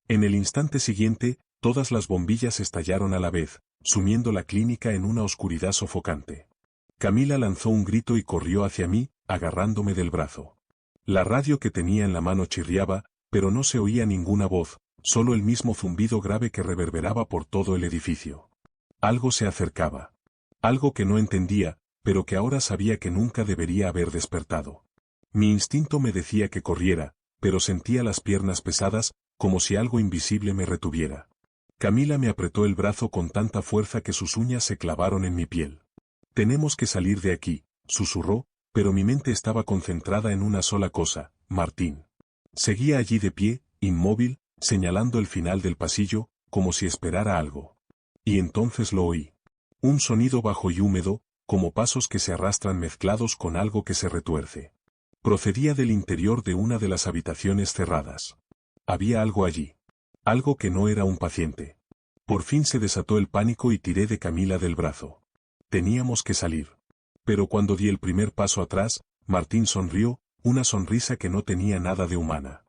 En el instante siguiente, todas las bombillas estallaron a la vez, sumiendo la clínica en una oscuridad sofocante. Camila lanzó un grito y corrió hacia mí, agarrándome del brazo. La radio que tenía en la mano chirriaba, pero no se oía ninguna voz, solo el mismo zumbido grave que reverberaba por todo el edificio. Algo se acercaba. Algo que no entendía, pero que ahora sabía que nunca debería haber despertado. Mi instinto me decía que corriera, pero sentía las piernas pesadas, como si algo invisible me retuviera. Camila me apretó el brazo con tanta fuerza que sus uñas se clavaron en mi piel. «Tenemos que salir de aquí», susurró, pero mi mente estaba concentrada en una sola cosa: Martín. Seguía allí de pie, inmóvil, señalando el final del pasillo, como si esperara algo. Y entonces lo oí. Un sonido bajo y húmedo, como pasos que se arrastran mezclados con algo que se retuerce. Procedía del interior de una de las habitaciones cerradas. Había algo allí. Algo que no era un paciente. Por fin se desató el pánico y tiré de Camila del brazo. Teníamos que salir. Pero cuando di el primer paso atrás, Martín sonrió, una sonrisa que no tenía nada de humana.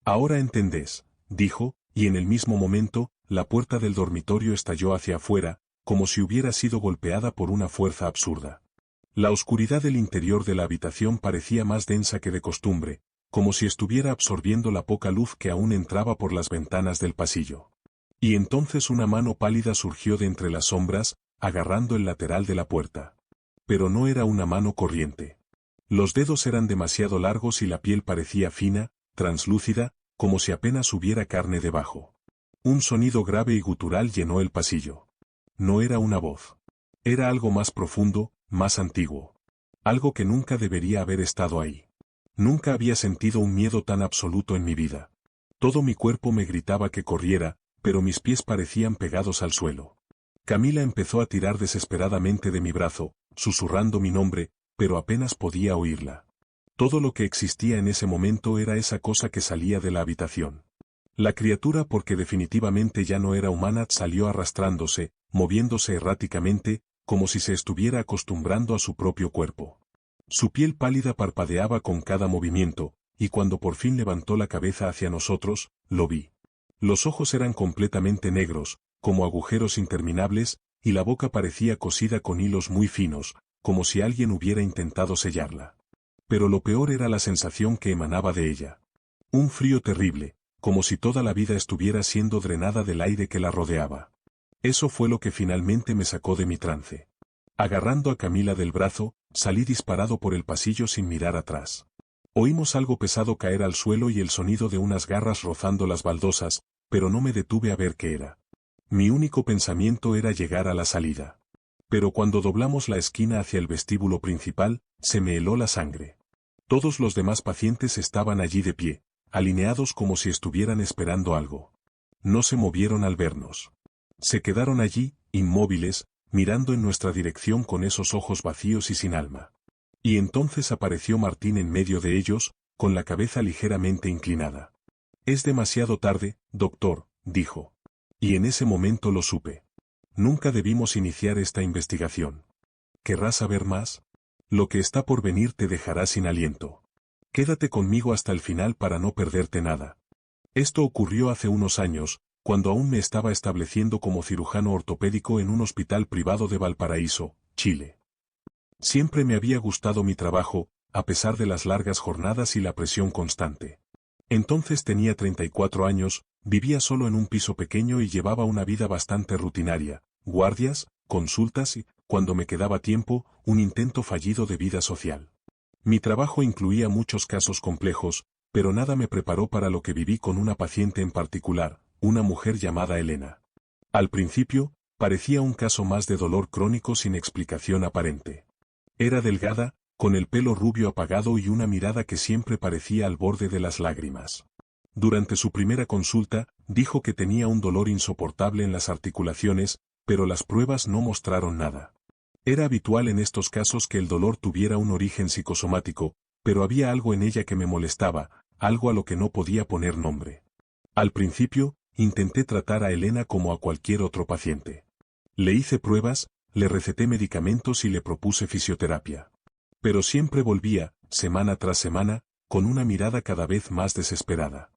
«Ahora entendés», dijo, y en el mismo momento, la puerta del dormitorio estalló hacia afuera, como si hubiera sido golpeada por una fuerza absurda. La oscuridad del interior de la habitación parecía más densa que de costumbre, como si estuviera absorbiendo la poca luz que aún entraba por las ventanas del pasillo. Y entonces una mano pálida surgió de entre las sombras, agarrando el lateral de la puerta. Pero no era una mano corriente. Los dedos eran demasiado largos y la piel parecía fina, translúcida, como si apenas hubiera carne debajo. Un sonido grave y gutural llenó el pasillo. No era una voz. Era algo más profundo, más antiguo. Algo que nunca debería haber estado ahí. Nunca había sentido un miedo tan absoluto en mi vida. Todo mi cuerpo me gritaba que corriera, pero mis pies parecían pegados al suelo. Camila empezó a tirar desesperadamente de mi brazo, susurrando mi nombre, pero apenas podía oírla. Todo lo que existía en ese momento era esa cosa que salía de la habitación. La criatura, porque definitivamente ya no era humana, salió arrastrándose, moviéndose erráticamente, como si se estuviera acostumbrando a su propio cuerpo. Su piel pálida parpadeaba con cada movimiento, y cuando por fin levantó la cabeza hacia nosotros, lo vi. Los ojos eran completamente negros, como agujeros interminables, y la boca parecía cosida con hilos muy finos, como si alguien hubiera intentado sellarla. Pero lo peor era la sensación que emanaba de ella. Un frío terrible, como si toda la vida estuviera siendo drenada del aire que la rodeaba. Eso fue lo que finalmente me sacó de mi trance. Agarrando a Camila del brazo, salí disparado por el pasillo sin mirar atrás. Oímos algo pesado caer al suelo y el sonido de unas garras rozando las baldosas, pero no me detuve a ver qué era. Mi único pensamiento era llegar a la salida. Pero cuando doblamos la esquina hacia el vestíbulo principal, se me heló la sangre. Todos los demás pacientes estaban allí de pie, alineados como si estuvieran esperando algo. No se movieron al vernos. Se quedaron allí, inmóviles, mirando en nuestra dirección con esos ojos vacíos y sin alma. Y entonces apareció Martín en medio de ellos, con la cabeza ligeramente inclinada. «Es demasiado tarde, doctor», dijo. Y en ese momento lo supe. Nunca debimos iniciar esta investigación. ¿Querrás saber más? Lo que está por venir te dejará sin aliento. Quédate conmigo hasta el final para no perderte nada. Esto ocurrió hace unos años, cuando aún me estaba estableciendo como cirujano ortopédico en un hospital privado de Valparaíso, Chile. Siempre me había gustado mi trabajo, a pesar de las largas jornadas y la presión constante. Entonces tenía 34 años, vivía solo en un piso pequeño y llevaba una vida bastante rutinaria, guardias, consultas y, cuando me quedaba tiempo, un intento fallido de vida social. Mi trabajo incluía muchos casos complejos, pero nada me preparó para lo que viví con una paciente en particular, una mujer llamada Elena. Al principio, parecía un caso más de dolor crónico sin explicación aparente. Era delgada, con el pelo rubio apagado y una mirada que siempre parecía al borde de las lágrimas. Durante su primera consulta, dijo que tenía un dolor insoportable en las articulaciones, pero las pruebas no mostraron nada. Era habitual en estos casos que el dolor tuviera un origen psicosomático, pero había algo en ella que me molestaba, algo a lo que no podía poner nombre. Al principio, intenté tratar a Elena como a cualquier otro paciente. Le hice pruebas, le receté medicamentos y le propuse fisioterapia. Pero siempre volvía, semana tras semana, con una mirada cada vez más desesperada.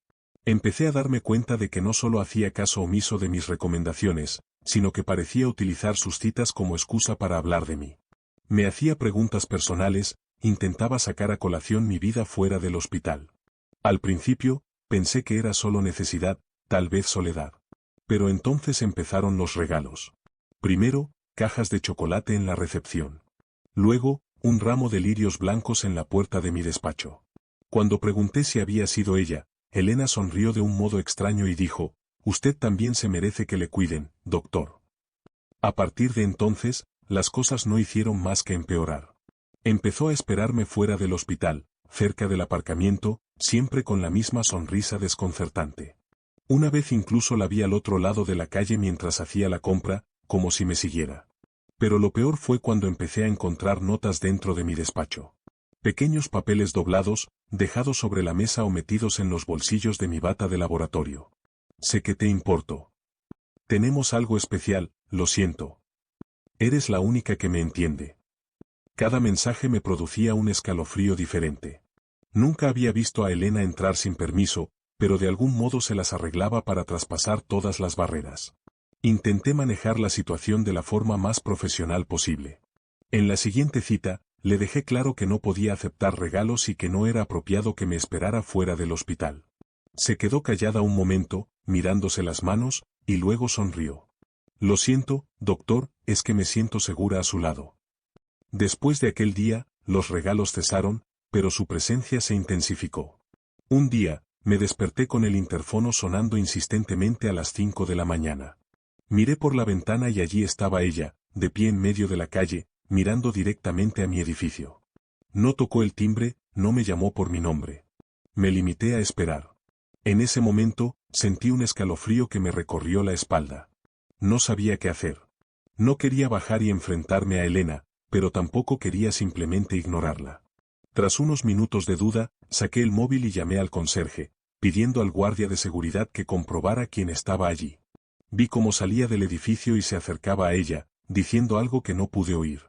Empecé a darme cuenta de que no solo hacía caso omiso de mis recomendaciones, sino que parecía utilizar sus citas como excusa para hablar de mí. Me hacía preguntas personales, intentaba sacar a colación mi vida fuera del hospital. Al principio, pensé que era solo necesidad, tal vez soledad. Pero entonces empezaron los regalos. Primero, cajas de chocolate en la recepción. Luego, un ramo de lirios blancos en la puerta de mi despacho. Cuando pregunté si había sido ella, Elena sonrió de un modo extraño y dijo: «Usted también se merece que le cuiden, doctor». A partir de entonces, las cosas no hicieron más que empeorar. Empezó a esperarme fuera del hospital, cerca del aparcamiento, siempre con la misma sonrisa desconcertante. Una vez incluso la vi al otro lado de la calle mientras hacía la compra, como si me siguiera. Pero lo peor fue cuando empecé a encontrar notas dentro de mi despacho. Pequeños papeles doblados, dejados sobre la mesa o metidos en los bolsillos de mi bata de laboratorio. Sé que te importo. Tenemos algo especial, lo siento. Eres la única que me entiende. Cada mensaje me producía un escalofrío diferente. Nunca había visto a Elena entrar sin permiso, pero de algún modo se las arreglaba para traspasar todas las barreras. Intenté manejar la situación de la forma más profesional posible. En la siguiente cita, le dejé claro que no podía aceptar regalos y que no era apropiado que me esperara fuera del hospital. Se quedó callada un momento, mirándose las manos, y luego sonrió. Lo siento, doctor, es que me siento segura a su lado. Después de aquel día, los regalos cesaron, pero su presencia se intensificó. Un día, me desperté con el interfono sonando insistentemente a las 5 de la mañana. Miré por la ventana y allí estaba ella, de pie en medio de la calle, mirando directamente a mi edificio. No tocó el timbre, no me llamó por mi nombre. Me limité a esperar. En ese momento, sentí un escalofrío que me recorrió la espalda. No sabía qué hacer. No quería bajar y enfrentarme a Elena, pero tampoco quería simplemente ignorarla. Tras unos minutos de duda, saqué el móvil y llamé al conserje, pidiendo al guardia de seguridad que comprobara quién estaba allí. Vi cómo salía del edificio y se acercaba a ella, diciendo algo que no pude oír.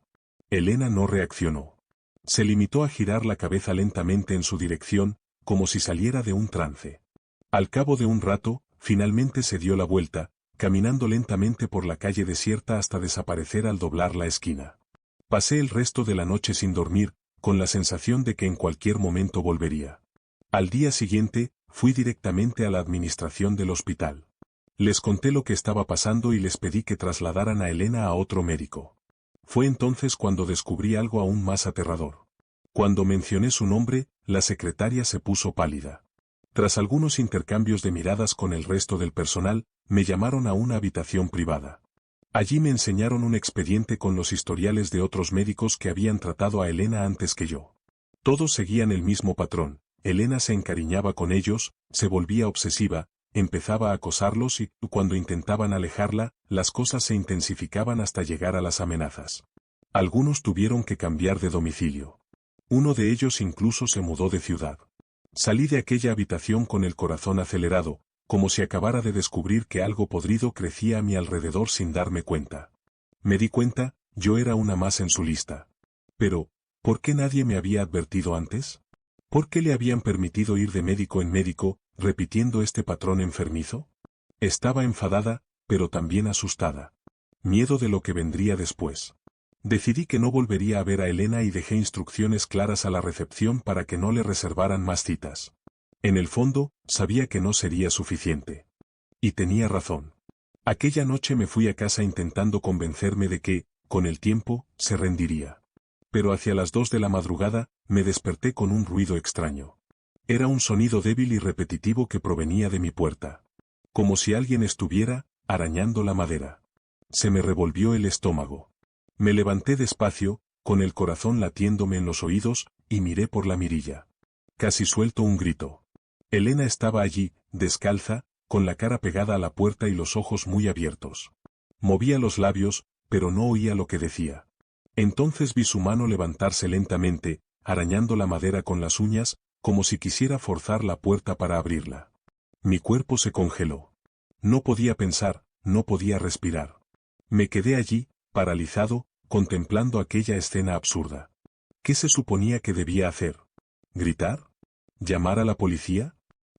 Elena no reaccionó. Se limitó a girar la cabeza lentamente en su dirección, como si saliera de un trance. Al cabo de un rato, finalmente se dio la vuelta, caminando lentamente por la calle desierta hasta desaparecer al doblar la esquina. Pasé el resto de la noche sin dormir, con la sensación de que en cualquier momento volvería. Al día siguiente, fui directamente a la administración del hospital. Les conté lo que estaba pasando y les pedí que trasladaran a Elena a otro médico. Fue entonces cuando descubrí algo aún más aterrador. Cuando mencioné su nombre, la secretaria se puso pálida. Tras algunos intercambios de miradas con el resto del personal, me llamaron a una habitación privada. Allí me enseñaron un expediente con los historiales de otros médicos que habían tratado a Elena antes que yo. Todos seguían el mismo patrón. Elena se encariñaba con ellos, se volvía obsesiva, empezaba a acosarlos y, cuando intentaban alejarla, las cosas se intensificaban hasta llegar a las amenazas. Algunos tuvieron que cambiar de domicilio. Uno de ellos incluso se mudó de ciudad. Salí de aquella habitación con el corazón acelerado, como si acabara de descubrir que algo podrido crecía a mi alrededor sin darme cuenta. Me di cuenta, yo era una más en su lista. Pero, ¿por qué nadie me había advertido antes? ¿Por qué le habían permitido ir de médico en médico, repitiendo este patrón enfermizo? Estaba enfadada, pero también asustada. Miedo de lo que vendría después. Decidí que no volvería a ver a Elena y dejé instrucciones claras a la recepción para que no le reservaran más citas. En el fondo, sabía que no sería suficiente. Y tenía razón. Aquella noche me fui a casa intentando convencerme de que, con el tiempo, se rendiría. Pero hacia las 2 de la madrugada, me desperté con un ruido extraño. Era un sonido débil y repetitivo que provenía de mi puerta. Como si alguien estuviera arañando la madera. Se me revolvió el estómago. Me levanté despacio, con el corazón latiéndome en los oídos, y miré por la mirilla. Casi suelto un grito. Elena estaba allí, descalza, con la cara pegada a la puerta y los ojos muy abiertos. Movía los labios, pero no oía lo que decía. Entonces vi su mano levantarse lentamente, arañando la madera con las uñas, como si quisiera forzar la puerta para abrirla. Mi cuerpo se congeló. No podía pensar, no podía respirar. Me quedé allí, paralizado, contemplando aquella escena absurda. ¿Qué se suponía que debía hacer? ¿Gritar? ¿Llamar a la policía?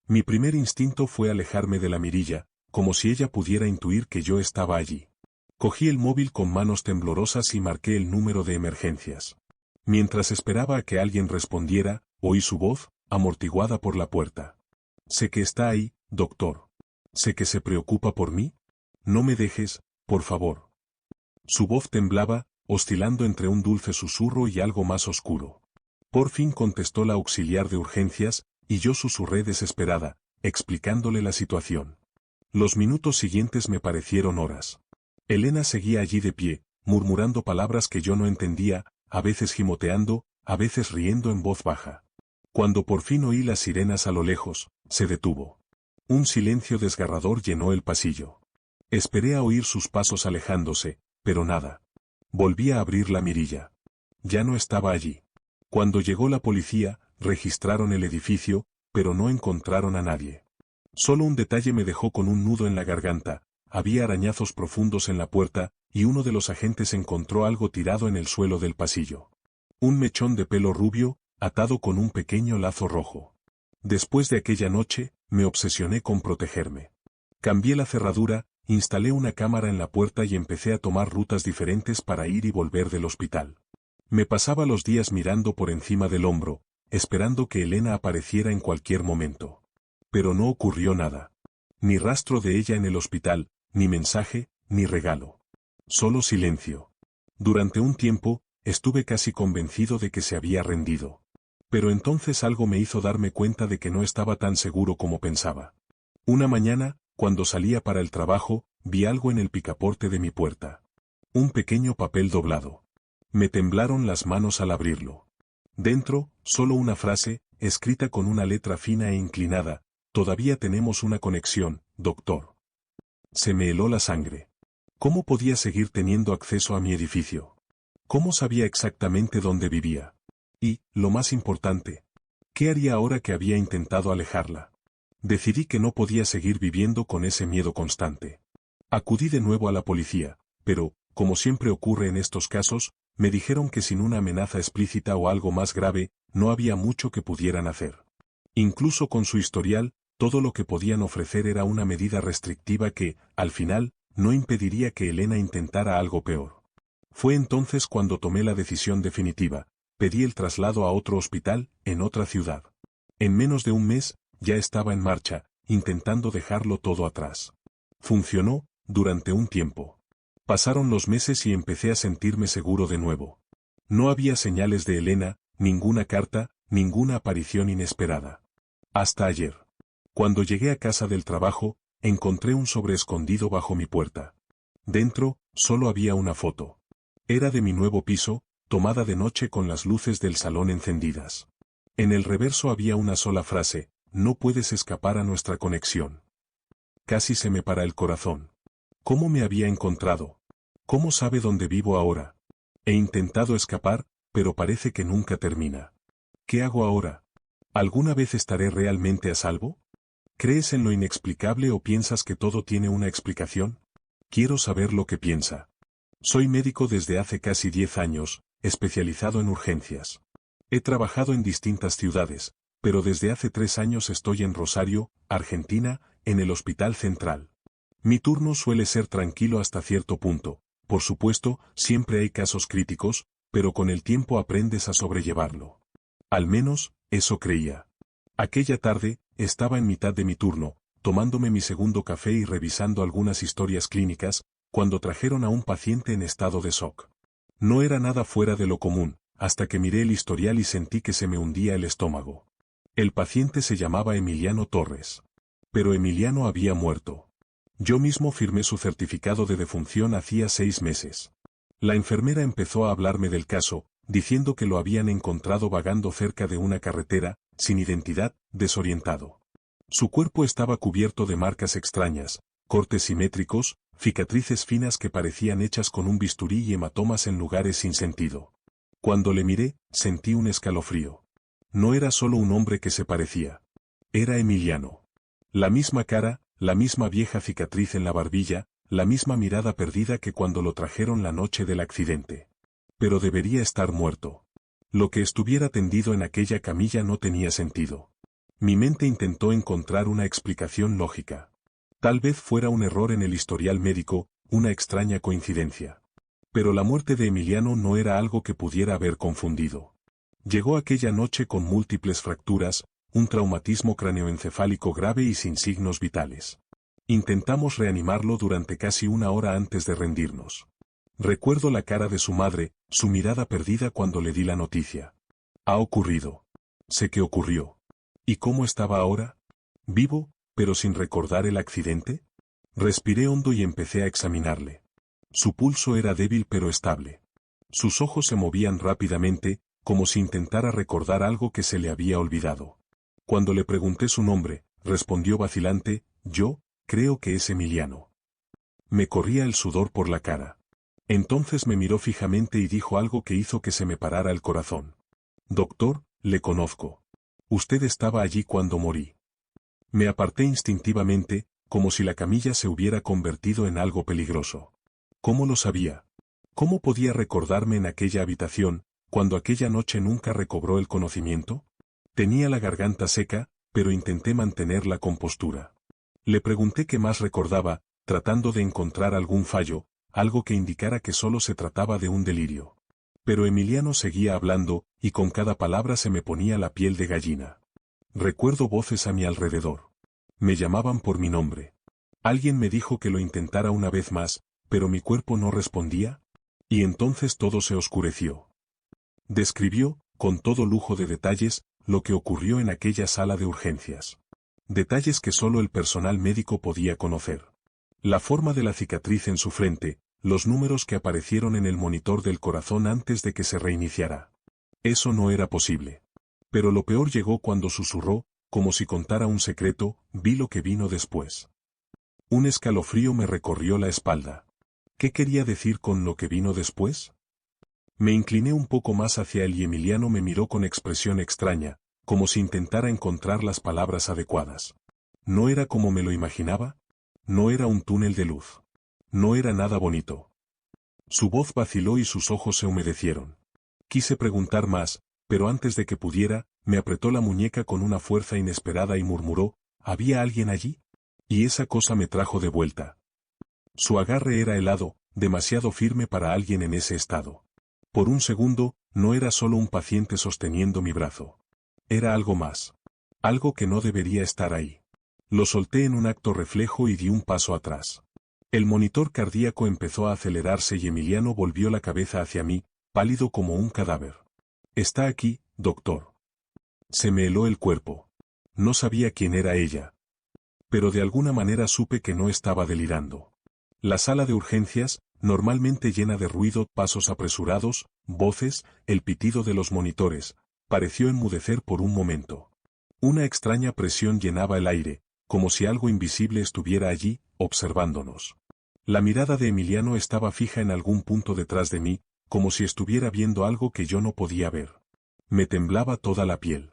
Mi primer instinto fue alejarme de la mirilla, como si ella pudiera intuir que yo estaba allí. Cogí el móvil con manos temblorosas y marqué el número de emergencias. Mientras esperaba a que alguien respondiera, oí su voz, amortiguada por la puerta. Sé que está ahí, doctor. Sé que se preocupa por mí. No me dejes, por favor. Su voz temblaba, oscilando entre un dulce susurro y algo más oscuro. Por fin contestó la auxiliar de urgencias, y yo susurré desesperada, explicándole la situación. Los minutos siguientes me parecieron horas. Elena seguía allí de pie, murmurando palabras que yo no entendía, a veces gimoteando, a veces riendo en voz baja. Cuando por fin oí las sirenas a lo lejos, se detuvo. Un silencio desgarrador llenó el pasillo. Esperé a oír sus pasos alejándose, pero nada. Volví a abrir la mirilla. Ya no estaba allí. Cuando llegó la policía, registraron el edificio, pero no encontraron a nadie. Solo un detalle me dejó con un nudo en la garganta: había arañazos profundos en la puerta, y uno de los agentes encontró algo tirado en el suelo del pasillo. Un mechón de pelo rubio, atado con un pequeño lazo rojo. Después de aquella noche, me obsesioné con protegerme. Cambié la cerradura, instalé una cámara en la puerta y empecé a tomar rutas diferentes para ir y volver del hospital. Me pasaba los días mirando por encima del hombro, esperando que Elena apareciera en cualquier momento. Pero no ocurrió nada. Ni rastro de ella en el hospital, ni mensaje, ni regalo. Solo silencio. Durante un tiempo, estuve casi convencido de que se había rendido. Pero entonces algo me hizo darme cuenta de que no estaba tan seguro como pensaba. Una mañana, cuando salía para el trabajo, vi algo en el picaporte de mi puerta. Un pequeño papel doblado. Me temblaron las manos al abrirlo. Dentro, solo una frase, escrita con una letra fina e inclinada: «Todavía tenemos una conexión, doctor». Se me heló la sangre. ¿Cómo podía seguir teniendo acceso a mi edificio? ¿Cómo sabía exactamente dónde vivía? Y, lo más importante, ¿qué haría ahora que había intentado alejarla? Decidí que no podía seguir viviendo con ese miedo constante. Acudí de nuevo a la policía, pero, como siempre ocurre en estos casos, me dijeron que sin una amenaza explícita o algo más grave, no había mucho que pudieran hacer. Incluso con su historial, todo lo que podían ofrecer era una medida restrictiva que, al final, no impediría que Elena intentara algo peor. Fue entonces cuando tomé la decisión definitiva: pedí el traslado a otro hospital, en otra ciudad. En menos de un mes, ya estaba en marcha, intentando dejarlo todo atrás. Funcionó, durante un tiempo. Pasaron los meses y empecé a sentirme seguro de nuevo. No había señales de Elena, ninguna carta, ninguna aparición inesperada. Hasta ayer. Cuando llegué a casa del trabajo, encontré un sobre escondido bajo mi puerta. Dentro, solo había una foto. Era de mi nuevo piso, tomada de noche con las luces del salón encendidas. En el reverso había una sola frase: «No puedes escapar a nuestra conexión». Casi se me para el corazón. ¿Cómo me había encontrado? ¿Cómo sabe dónde vivo ahora? He intentado escapar, pero parece que nunca termina. ¿Qué hago ahora? ¿Alguna vez estaré realmente a salvo? ¿Crees en lo inexplicable o piensas que todo tiene una explicación? Quiero saber lo que piensa. Soy médico desde hace casi 10 años, especializado en urgencias. He trabajado en distintas ciudades, pero desde hace 3 años estoy en Rosario, Argentina, en el Hospital Central. Mi turno suele ser tranquilo hasta cierto punto. Por supuesto, siempre hay casos críticos, pero con el tiempo aprendes a sobrellevarlo. Al menos, eso creía. Aquella tarde, estaba en mitad de mi turno, tomándome mi segundo café y revisando algunas historias clínicas, cuando trajeron a un paciente en estado de shock. No era nada fuera de lo común, hasta que miré el historial y sentí que se me hundía el estómago. El paciente se llamaba Emiliano Torres. Pero Emiliano había muerto. Yo mismo firmé su certificado de defunción hacía 6 meses. La enfermera empezó a hablarme del caso, diciendo que lo habían encontrado vagando cerca de una carretera, sin identidad, desorientado. Su cuerpo estaba cubierto de marcas extrañas, cortes simétricos, cicatrices finas que parecían hechas con un bisturí y hematomas en lugares sin sentido. Cuando le miré, sentí un escalofrío. No era solo un hombre que se parecía. Era Emiliano. La misma cara, la misma vieja cicatriz en la barbilla, la misma mirada perdida que cuando lo trajeron la noche del accidente. Pero debería estar muerto. Lo que estuviera tendido en aquella camilla no tenía sentido. Mi mente intentó encontrar una explicación lógica. Tal vez fuera un error en el historial médico, una extraña coincidencia. Pero la muerte de Emiliano no era algo que pudiera haber confundido. Llegó aquella noche con múltiples fracturas, un traumatismo craneoencefálico grave y sin signos vitales. Intentamos reanimarlo durante casi 1 hora antes de rendirnos. Recuerdo la cara de su madre, su mirada perdida cuando le di la noticia. Ha ocurrido. Sé que ocurrió. ¿Y cómo estaba ahora? ¿Vivo, pero sin recordar el accidente? Respiré hondo y empecé a examinarle. Su pulso era débil pero estable. Sus ojos se movían rápidamente, como si intentara recordar algo que se le había olvidado. Cuando le pregunté su nombre, respondió vacilante: «Yo, creo que es Emiliano». Me corría el sudor por la cara. Entonces me miró fijamente y dijo algo que hizo que se me parara el corazón. Doctor, le conozco. Usted estaba allí cuando morí. Me aparté instintivamente, como si la camilla se hubiera convertido en algo peligroso. ¿Cómo lo sabía? ¿Cómo podía recordarme en aquella habitación, cuando aquella noche nunca recobró el conocimiento? Tenía la garganta seca, pero intenté mantener la compostura. Le pregunté qué más recordaba, tratando de encontrar algún fallo, algo que indicara que solo se trataba de un delirio. Pero Emiliano seguía hablando, y con cada palabra se me ponía la piel de gallina. Recuerdo voces a mi alrededor. Me llamaban por mi nombre. Alguien me dijo que lo intentara una vez más, pero mi cuerpo no respondía. Y entonces todo se oscureció. Describió, con todo lujo de detalles, lo que ocurrió en aquella sala de urgencias. Detalles que solo el personal médico podía conocer. La forma de la cicatriz en su frente, los números que aparecieron en el monitor del corazón antes de que se reiniciara. Eso no era posible. Pero lo peor llegó cuando susurró, como si contara un secreto, vi lo que vino después. Un escalofrío me recorrió la espalda. ¿Qué quería decir con lo que vino después? Me incliné un poco más hacia él y Emiliano me miró con expresión extraña, como si intentara encontrar las palabras adecuadas. ¿No era como me lo imaginaba? No era un túnel de luz. No era nada bonito. Su voz vaciló y sus ojos se humedecieron. Quise preguntar más, pero antes de que pudiera, me apretó la muñeca con una fuerza inesperada y murmuró, ¿había alguien allí? Y esa cosa me trajo de vuelta. Su agarre era helado, demasiado firme para alguien en ese estado. Por un segundo, no era solo un paciente sosteniendo mi brazo. Era algo más. Algo que no debería estar ahí. Lo solté en un acto reflejo y di un paso atrás. El monitor cardíaco empezó a acelerarse y Emiliano volvió la cabeza hacia mí, pálido como un cadáver. Está aquí, doctor. Se me heló el cuerpo. No sabía quién era ella. Pero de alguna manera supe que no estaba delirando. La sala de urgencias, normalmente llena de ruido, pasos apresurados, voces, el pitido de los monitores, pareció enmudecer por un momento. Una extraña presión llenaba el aire, como si algo invisible estuviera allí, observándonos. La mirada de Emiliano estaba fija en algún punto detrás de mí, como si estuviera viendo algo que yo no podía ver. Me temblaba toda la piel.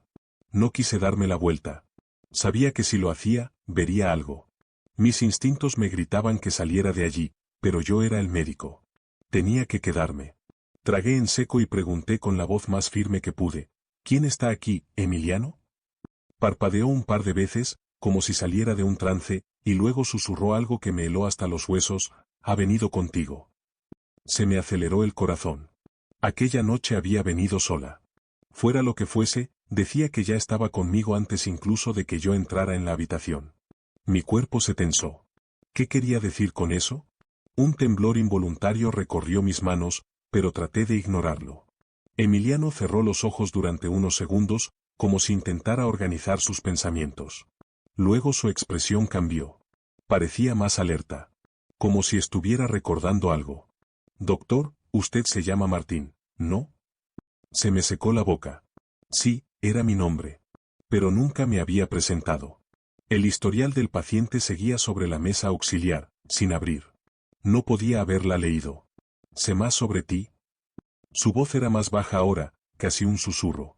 No quise darme la vuelta. Sabía que si lo hacía, vería algo. Mis instintos me gritaban que saliera de allí, pero yo era el médico. Tenía que quedarme. Tragué en seco y pregunté con la voz más firme que pude, ¿quién está aquí, Emiliano? Parpadeó un par de veces, como si saliera de un trance, y luego susurró algo que me heló hasta los huesos, ha venido contigo. Se me aceleró el corazón. Aquella noche había venido sola. Fuera lo que fuese, decía que ya estaba conmigo antes incluso de que yo entrara en la habitación. Mi cuerpo se tensó. ¿Qué quería decir con eso? Un temblor involuntario recorrió mis manos, pero traté de ignorarlo. Emiliano cerró los ojos durante unos segundos, como si intentara organizar sus pensamientos. Luego su expresión cambió. Parecía más alerta. Como si estuviera recordando algo. Doctor, usted se llama Martín, ¿no? Se me secó la boca. Sí, era mi nombre. Pero nunca me había presentado. El historial del paciente seguía sobre la mesa auxiliar, sin abrir. No podía haberla leído. ¿Sé más sobre ti? Su voz era más baja ahora, casi un susurro.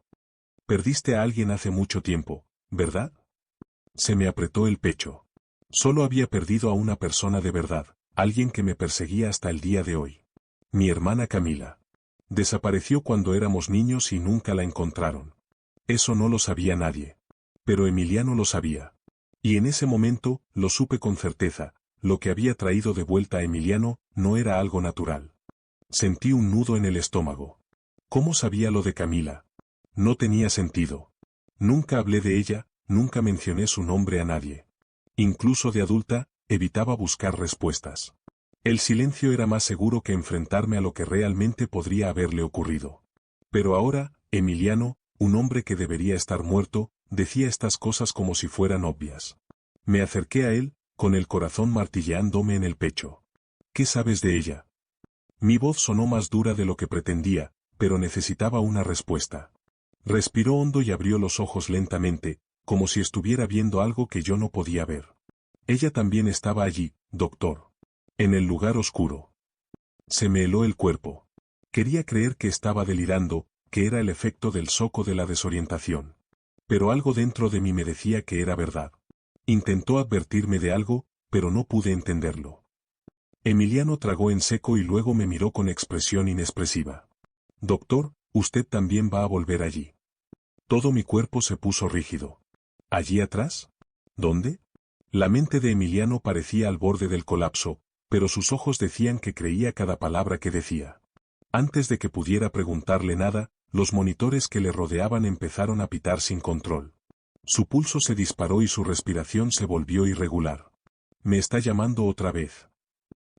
Perdiste a alguien hace mucho tiempo, ¿verdad? Se me apretó el pecho. Solo había perdido a una persona de verdad, alguien que me perseguía hasta el día de hoy. Mi hermana Camila. Desapareció cuando éramos niños y nunca la encontraron. Eso no lo sabía nadie. Pero Emiliano lo sabía. Y en ese momento, lo supe con certeza, lo que había traído de vuelta a Emiliano, no era algo natural. Sentí un nudo en el estómago. ¿Cómo sabía lo de Camila? No tenía sentido. Nunca hablé de ella, nunca mencioné su nombre a nadie. Incluso de adulta, evitaba buscar respuestas. El silencio era más seguro que enfrentarme a lo que realmente podría haberle ocurrido. Pero ahora, Emiliano, un hombre que debería estar muerto, decía estas cosas como si fueran obvias. Me acerqué a él, con el corazón martilleándome en el pecho. ¿Qué sabes de ella? Mi voz sonó más dura de lo que pretendía, pero necesitaba una respuesta. Respiró hondo y abrió los ojos lentamente, como si estuviera viendo algo que yo no podía ver. Ella también estaba allí, doctor. En el lugar oscuro. Se me heló el cuerpo. Quería creer que estaba delirando, que era el efecto del soco de la desorientación. Pero algo dentro de mí me decía que era verdad. Intentó advertirme de algo, pero no pude entenderlo. Emiliano tragó en seco y luego me miró con expresión inexpresiva. Doctor, usted también va a volver allí. Todo mi cuerpo se puso rígido. ¿Allí atrás? ¿Dónde? La mente de Emiliano parecía al borde del colapso, pero sus ojos decían que creía cada palabra que decía. Antes de que pudiera preguntarle nada, los monitores que le rodeaban empezaron a pitar sin control. Su pulso se disparó y su respiración se volvió irregular. «Me está llamando otra vez»,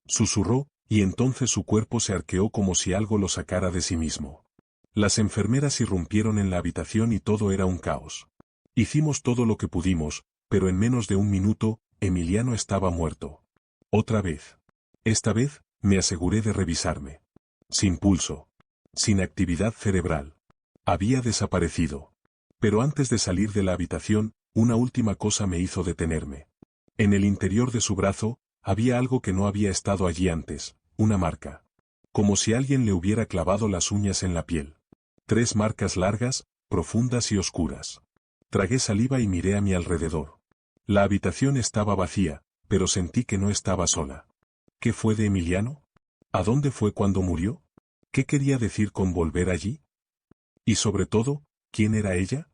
susurró, y entonces su cuerpo se arqueó como si algo lo sacara de sí mismo. Las enfermeras irrumpieron en la habitación y todo era un caos. Hicimos todo lo que pudimos, pero en menos de un minuto, Emiliano estaba muerto. Otra vez. Esta vez, me aseguré de revisarme. Sin pulso. Sin actividad cerebral. Había desaparecido. Pero antes de salir de la habitación, una última cosa me hizo detenerme. En el interior de su brazo, había algo que no había estado allí antes, una marca. Como si alguien le hubiera clavado las uñas en la piel. 3 marcas largas, profundas y oscuras. Tragué saliva y miré a mi alrededor. La habitación estaba vacía, pero sentí que no estaba sola. ¿Qué fue de Emiliano? ¿A dónde fue cuando murió? ¿Qué quería decir con volver allí? Y sobre todo, ¿quién era ella?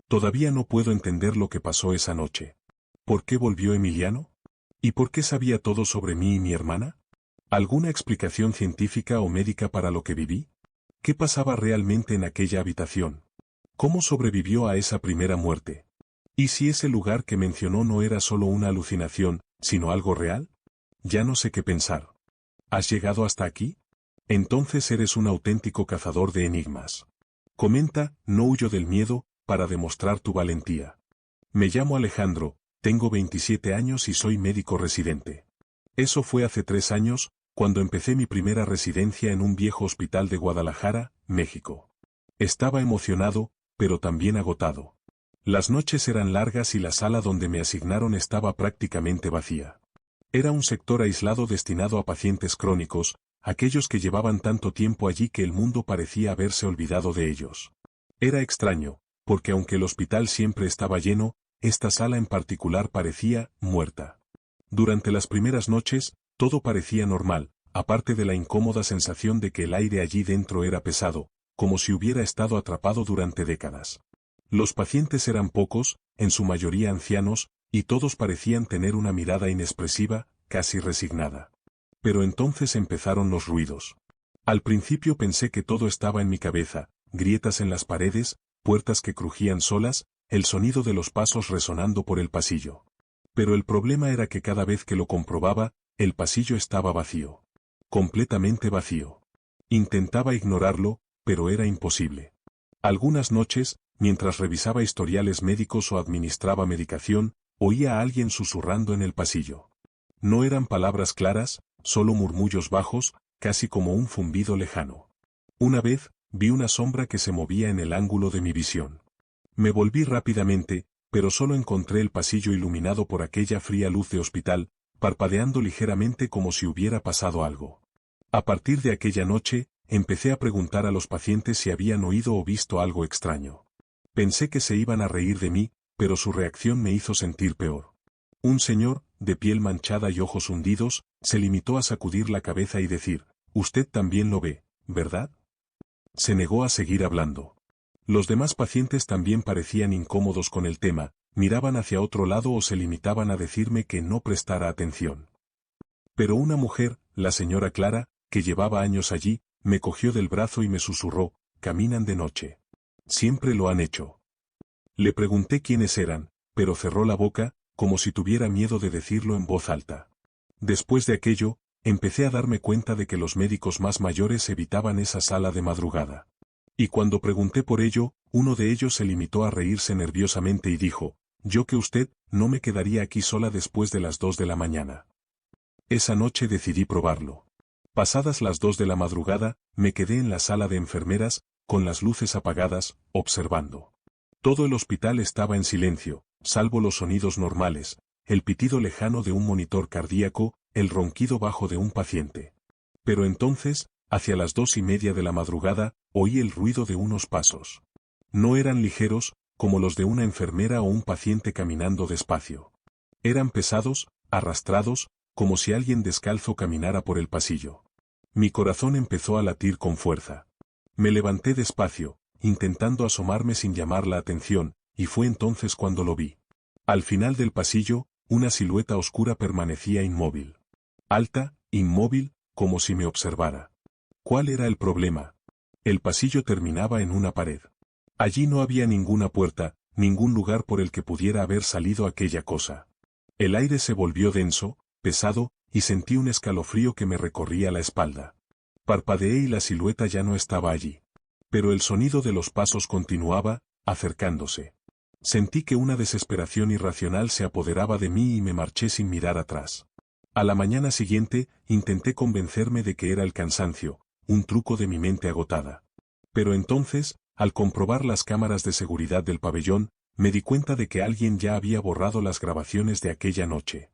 Todavía no puedo entender lo que pasó esa noche. ¿Por qué volvió Emiliano? ¿Y por qué sabía todo sobre mí y mi hermana? ¿Alguna explicación científica o médica para lo que viví? ¿Qué pasaba realmente en aquella habitación? ¿Cómo sobrevivió a esa primera muerte? ¿Y si ese lugar que mencionó no era solo una alucinación, sino algo real? Ya no sé qué pensar. ¿Has llegado hasta aquí? Entonces eres un auténtico cazador de enigmas. Comenta, no huyo del miedo, para demostrar tu valentía. Me llamo Alejandro, tengo 27 años y soy médico residente. Eso fue hace 3 años, cuando empecé mi primera residencia en un viejo hospital de Guadalajara, México. Estaba emocionado, pero también agotado. Las noches eran largas y la sala donde me asignaron estaba prácticamente vacía. Era un sector aislado destinado a pacientes crónicos, aquellos que llevaban tanto tiempo allí que el mundo parecía haberse olvidado de ellos. Era extraño, porque aunque el hospital siempre estaba lleno, esta sala en particular parecía muerta. Durante las primeras noches, todo parecía normal, aparte de la incómoda sensación de que el aire allí dentro era pesado, como si hubiera estado atrapado durante décadas. Los pacientes eran pocos, en su mayoría ancianos, y todos parecían tener una mirada inexpresiva, casi resignada. Pero entonces empezaron los ruidos. Al principio pensé que todo estaba en mi cabeza, grietas en las paredes, puertas que crujían solas, el sonido de los pasos resonando por el pasillo. Pero el problema era que cada vez que lo comprobaba, el pasillo estaba vacío. Completamente vacío. Intentaba ignorarlo, pero era imposible. Algunas noches, mientras revisaba historiales médicos o administraba medicación, oía a alguien susurrando en el pasillo. No eran palabras claras, solo murmullos bajos, casi como un zumbido lejano. Una vez, vi una sombra que se movía en el ángulo de mi visión. Me volví rápidamente, pero solo encontré el pasillo iluminado por aquella fría luz de hospital, parpadeando ligeramente como si hubiera pasado algo. A partir de aquella noche, empecé a preguntar a los pacientes si habían oído o visto algo extraño. Pensé que se iban a reír de mí, pero su reacción me hizo sentir peor. Un señor, de piel manchada y ojos hundidos, se limitó a sacudir la cabeza y decir, «Usted también lo ve, ¿verdad?». Se negó a seguir hablando. Los demás pacientes también parecían incómodos con el tema, miraban hacia otro lado o se limitaban a decirme que no prestara atención. Pero una mujer, la señora Clara, que llevaba años allí, me cogió del brazo y me susurró, «Caminan de noche. Siempre lo han hecho». Le pregunté quiénes eran, pero cerró la boca, como si tuviera miedo de decirlo en voz alta. Después de aquello, empecé a darme cuenta de que los médicos más mayores evitaban esa sala de madrugada. Y cuando pregunté por ello, uno de ellos se limitó a reírse nerviosamente y dijo, «Yo que usted, no me quedaría aquí sola después de las 2 de la mañana». Esa noche decidí probarlo. Pasadas las 2 de la madrugada, me quedé en la sala de enfermeras, con las luces apagadas, observando. Todo el hospital estaba en silencio, salvo los sonidos normales, el pitido lejano de un monitor cardíaco, el ronquido bajo de un paciente. Pero entonces, hacia las 2:30 de la madrugada, oí el ruido de unos pasos. No eran ligeros, como los de una enfermera o un paciente caminando despacio. Eran pesados, arrastrados, como si alguien descalzo caminara por el pasillo. Mi corazón empezó a latir con fuerza. Me levanté despacio, intentando asomarme sin llamar la atención, y fue entonces cuando lo vi. Al final del pasillo, una silueta oscura permanecía inmóvil. Alta, inmóvil, como si me observara. ¿Cuál era el problema? El pasillo terminaba en una pared. Allí no había ninguna puerta, ningún lugar por el que pudiera haber salido aquella cosa. El aire se volvió denso, pesado, y sentí un escalofrío que me recorría la espalda. Parpadeé y la silueta ya no estaba allí. Pero el sonido de los pasos continuaba, acercándose. Sentí que una desesperación irracional se apoderaba de mí y me marché sin mirar atrás. A la mañana siguiente, intenté convencerme de que era el cansancio, un truco de mi mente agotada. Pero entonces, al comprobar las cámaras de seguridad del pabellón, me di cuenta de que alguien ya había borrado las grabaciones de aquella noche.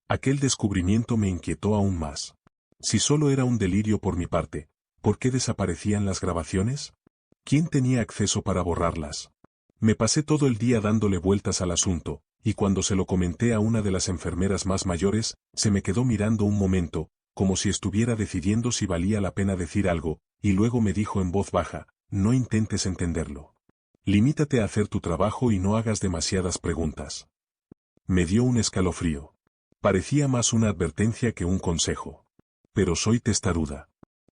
Aquel descubrimiento me inquietó aún más. Si solo era un delirio por mi parte, ¿por qué desaparecían las grabaciones? ¿Quién tenía acceso para borrarlas? Me pasé todo el día dándole vueltas al asunto, y cuando se lo comenté a una de las enfermeras más mayores, se me quedó mirando un momento, como si estuviera decidiendo si valía la pena decir algo, y luego me dijo en voz baja, no intentes entenderlo. Limítate a hacer tu trabajo y no hagas demasiadas preguntas. Me dio un escalofrío. Parecía más una advertencia que un consejo. Pero soy testaruda.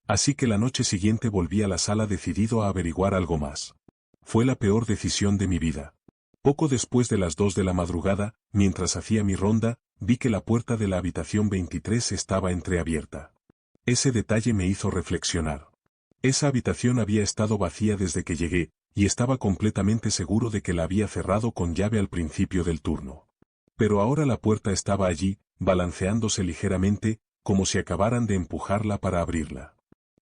Así que la noche siguiente volví a la sala decidido a averiguar algo más. Fue la peor decisión de mi vida. Poco después de las 2 de la madrugada, mientras hacía mi ronda, vi que la puerta de la habitación 23 estaba entreabierta. Ese detalle me hizo reflexionar. Esa habitación había estado vacía desde que llegué, y estaba completamente seguro de que la había cerrado con llave al principio del turno. Pero ahora la puerta estaba allí, balanceándose ligeramente, como si acabaran de empujarla para abrirla.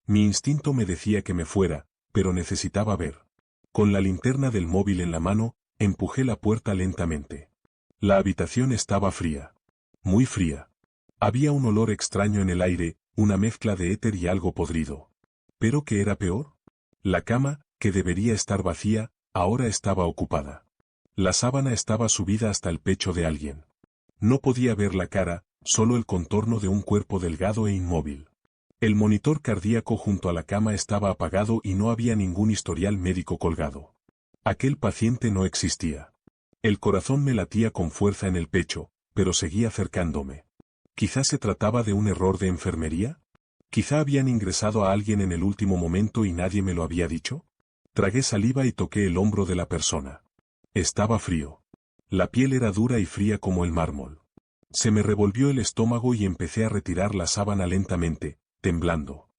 Mi instinto me decía que me fuera, pero necesitaba ver. Con la linterna del móvil en la mano, empujé la puerta lentamente. La habitación estaba fría. Muy fría. Había un olor extraño en el aire, una mezcla de éter y algo podrido. ¿Pero qué era peor? La cama, que debería estar vacía, ahora estaba ocupada. La sábana estaba subida hasta el pecho de alguien. No podía ver la cara, solo el contorno de un cuerpo delgado e inmóvil. El monitor cardíaco junto a la cama estaba apagado y no había ningún historial médico colgado. Aquel paciente no existía. El corazón me latía con fuerza en el pecho, pero seguía acercándome. ¿Quizá se trataba de un error de enfermería? ¿Quizá habían ingresado a alguien en el último momento y nadie me lo había dicho? Tragué saliva y toqué el hombro de la persona. Estaba frío. La piel era dura y fría como el mármol. Se me revolvió el estómago y empecé a retirar la sábana lentamente, temblando.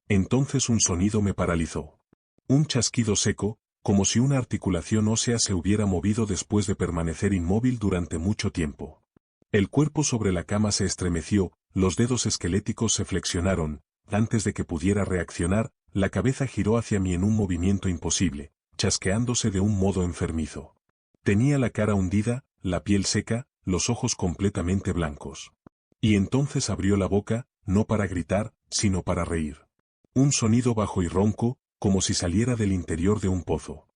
Entonces un sonido me paralizó. Un chasquido seco, como si una articulación ósea se hubiera movido después de permanecer inmóvil durante mucho tiempo. El cuerpo sobre la cama se estremeció, los dedos esqueléticos se flexionaron, antes de que pudiera reaccionar, la cabeza giró hacia mí en un movimiento imposible, chasqueándose de un modo enfermizo. Tenía la cara hundida, la piel seca, los ojos completamente blancos. Y entonces abrió la boca, no para gritar, sino para reír. Un sonido bajo y ronco, como si saliera del interior de un pozo.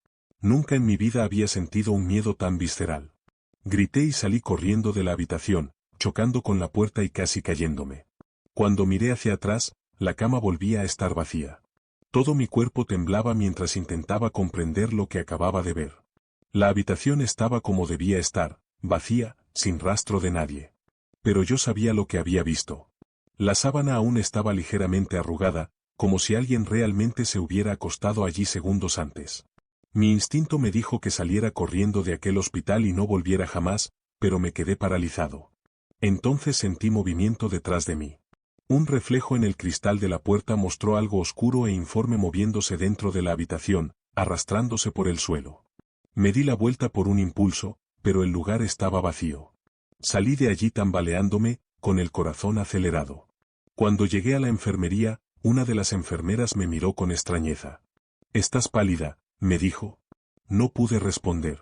Nunca en mi vida había sentido un miedo tan visceral. Grité y salí corriendo de la habitación, chocando con la puerta y casi cayéndome. Cuando miré hacia atrás, la cama volvía a estar vacía. Todo mi cuerpo temblaba mientras intentaba comprender lo que acababa de ver. La habitación estaba como debía estar, vacía, sin rastro de nadie. Pero yo sabía lo que había visto. La sábana aún estaba ligeramente arrugada, como si alguien realmente se hubiera acostado allí segundos antes. Mi instinto me dijo que saliera corriendo de aquel hospital y no volviera jamás, pero me quedé paralizado. Entonces sentí movimiento detrás de mí. Un reflejo en el cristal de la puerta mostró algo oscuro e informe moviéndose dentro de la habitación, arrastrándose por el suelo. Me di la vuelta por un impulso, pero el lugar estaba vacío. Salí de allí tambaleándome, con el corazón acelerado. Cuando llegué a la enfermería, una de las enfermeras me miró con extrañeza. «Estás pálida», me dijo. No pude responder.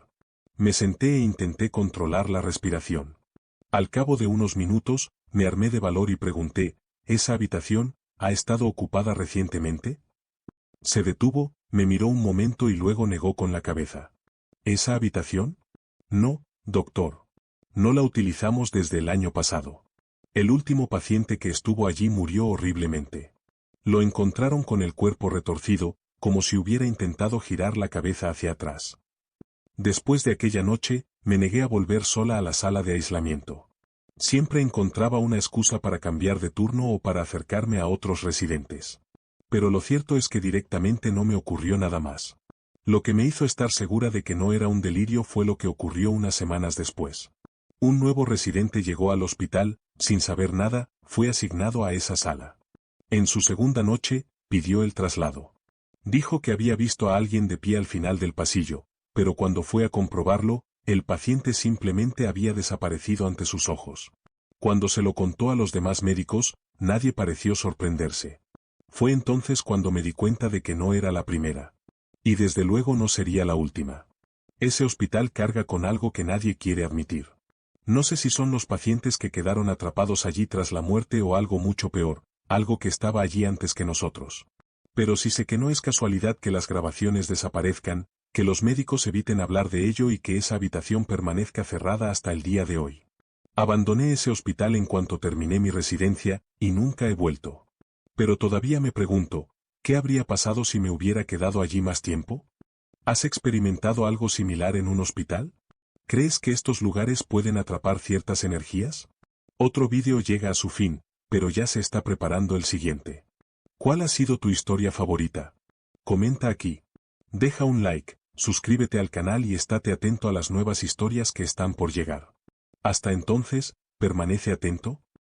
Me senté e intenté controlar la respiración. Al cabo de unos minutos, me armé de valor y pregunté, «¿Esa habitación, ¿Ha estado ocupada recientemente? Se detuvo, me miró un momento y luego negó con la cabeza. ¿Esa habitación? No, doctor. No la utilizamos desde el año pasado. El último paciente que estuvo allí murió horriblemente. Lo encontraron con el cuerpo retorcido, como si hubiera intentado girar la cabeza hacia atrás. Después de aquella noche, me negué a volver sola a la sala de aislamiento. Siempre encontraba una excusa para cambiar de turno o para acercarme a otros residentes. Pero lo cierto es que directamente no me ocurrió nada más. Lo que me hizo estar segura de que no era un delirio fue lo que ocurrió unas semanas después. Un nuevo residente llegó al hospital, sin saber nada, fue asignado a esa sala. En su segunda noche, pidió el traslado. Dijo que había visto a alguien de pie al final del pasillo, pero cuando fue a comprobarlo, el paciente simplemente había desaparecido ante sus ojos. Cuando se lo contó a los demás médicos, nadie pareció sorprenderse. Fue entonces cuando me di cuenta de que no era la primera. Y desde luego no sería la última. Ese hospital carga con algo que nadie quiere admitir. No sé si son los pacientes que quedaron atrapados allí tras la muerte o algo mucho peor, algo que estaba allí antes que nosotros. Pero sí sé que no es casualidad que las grabaciones desaparezcan, que los médicos eviten hablar de ello y que esa habitación permanezca cerrada hasta el día de hoy. Abandoné ese hospital en cuanto terminé mi residencia, y nunca he vuelto. Pero todavía me pregunto, ¿qué habría pasado si me hubiera quedado allí más tiempo? ¿Has experimentado algo similar en un hospital? ¿Crees que estos lugares pueden atrapar ciertas energías? Otro vídeo llega a su fin, pero ya se está preparando el siguiente. ¿Cuál ha sido tu historia favorita? Comenta aquí. Deja un like, suscríbete al canal y estate atento a las nuevas historias que están por llegar. Hasta entonces, permanece atento.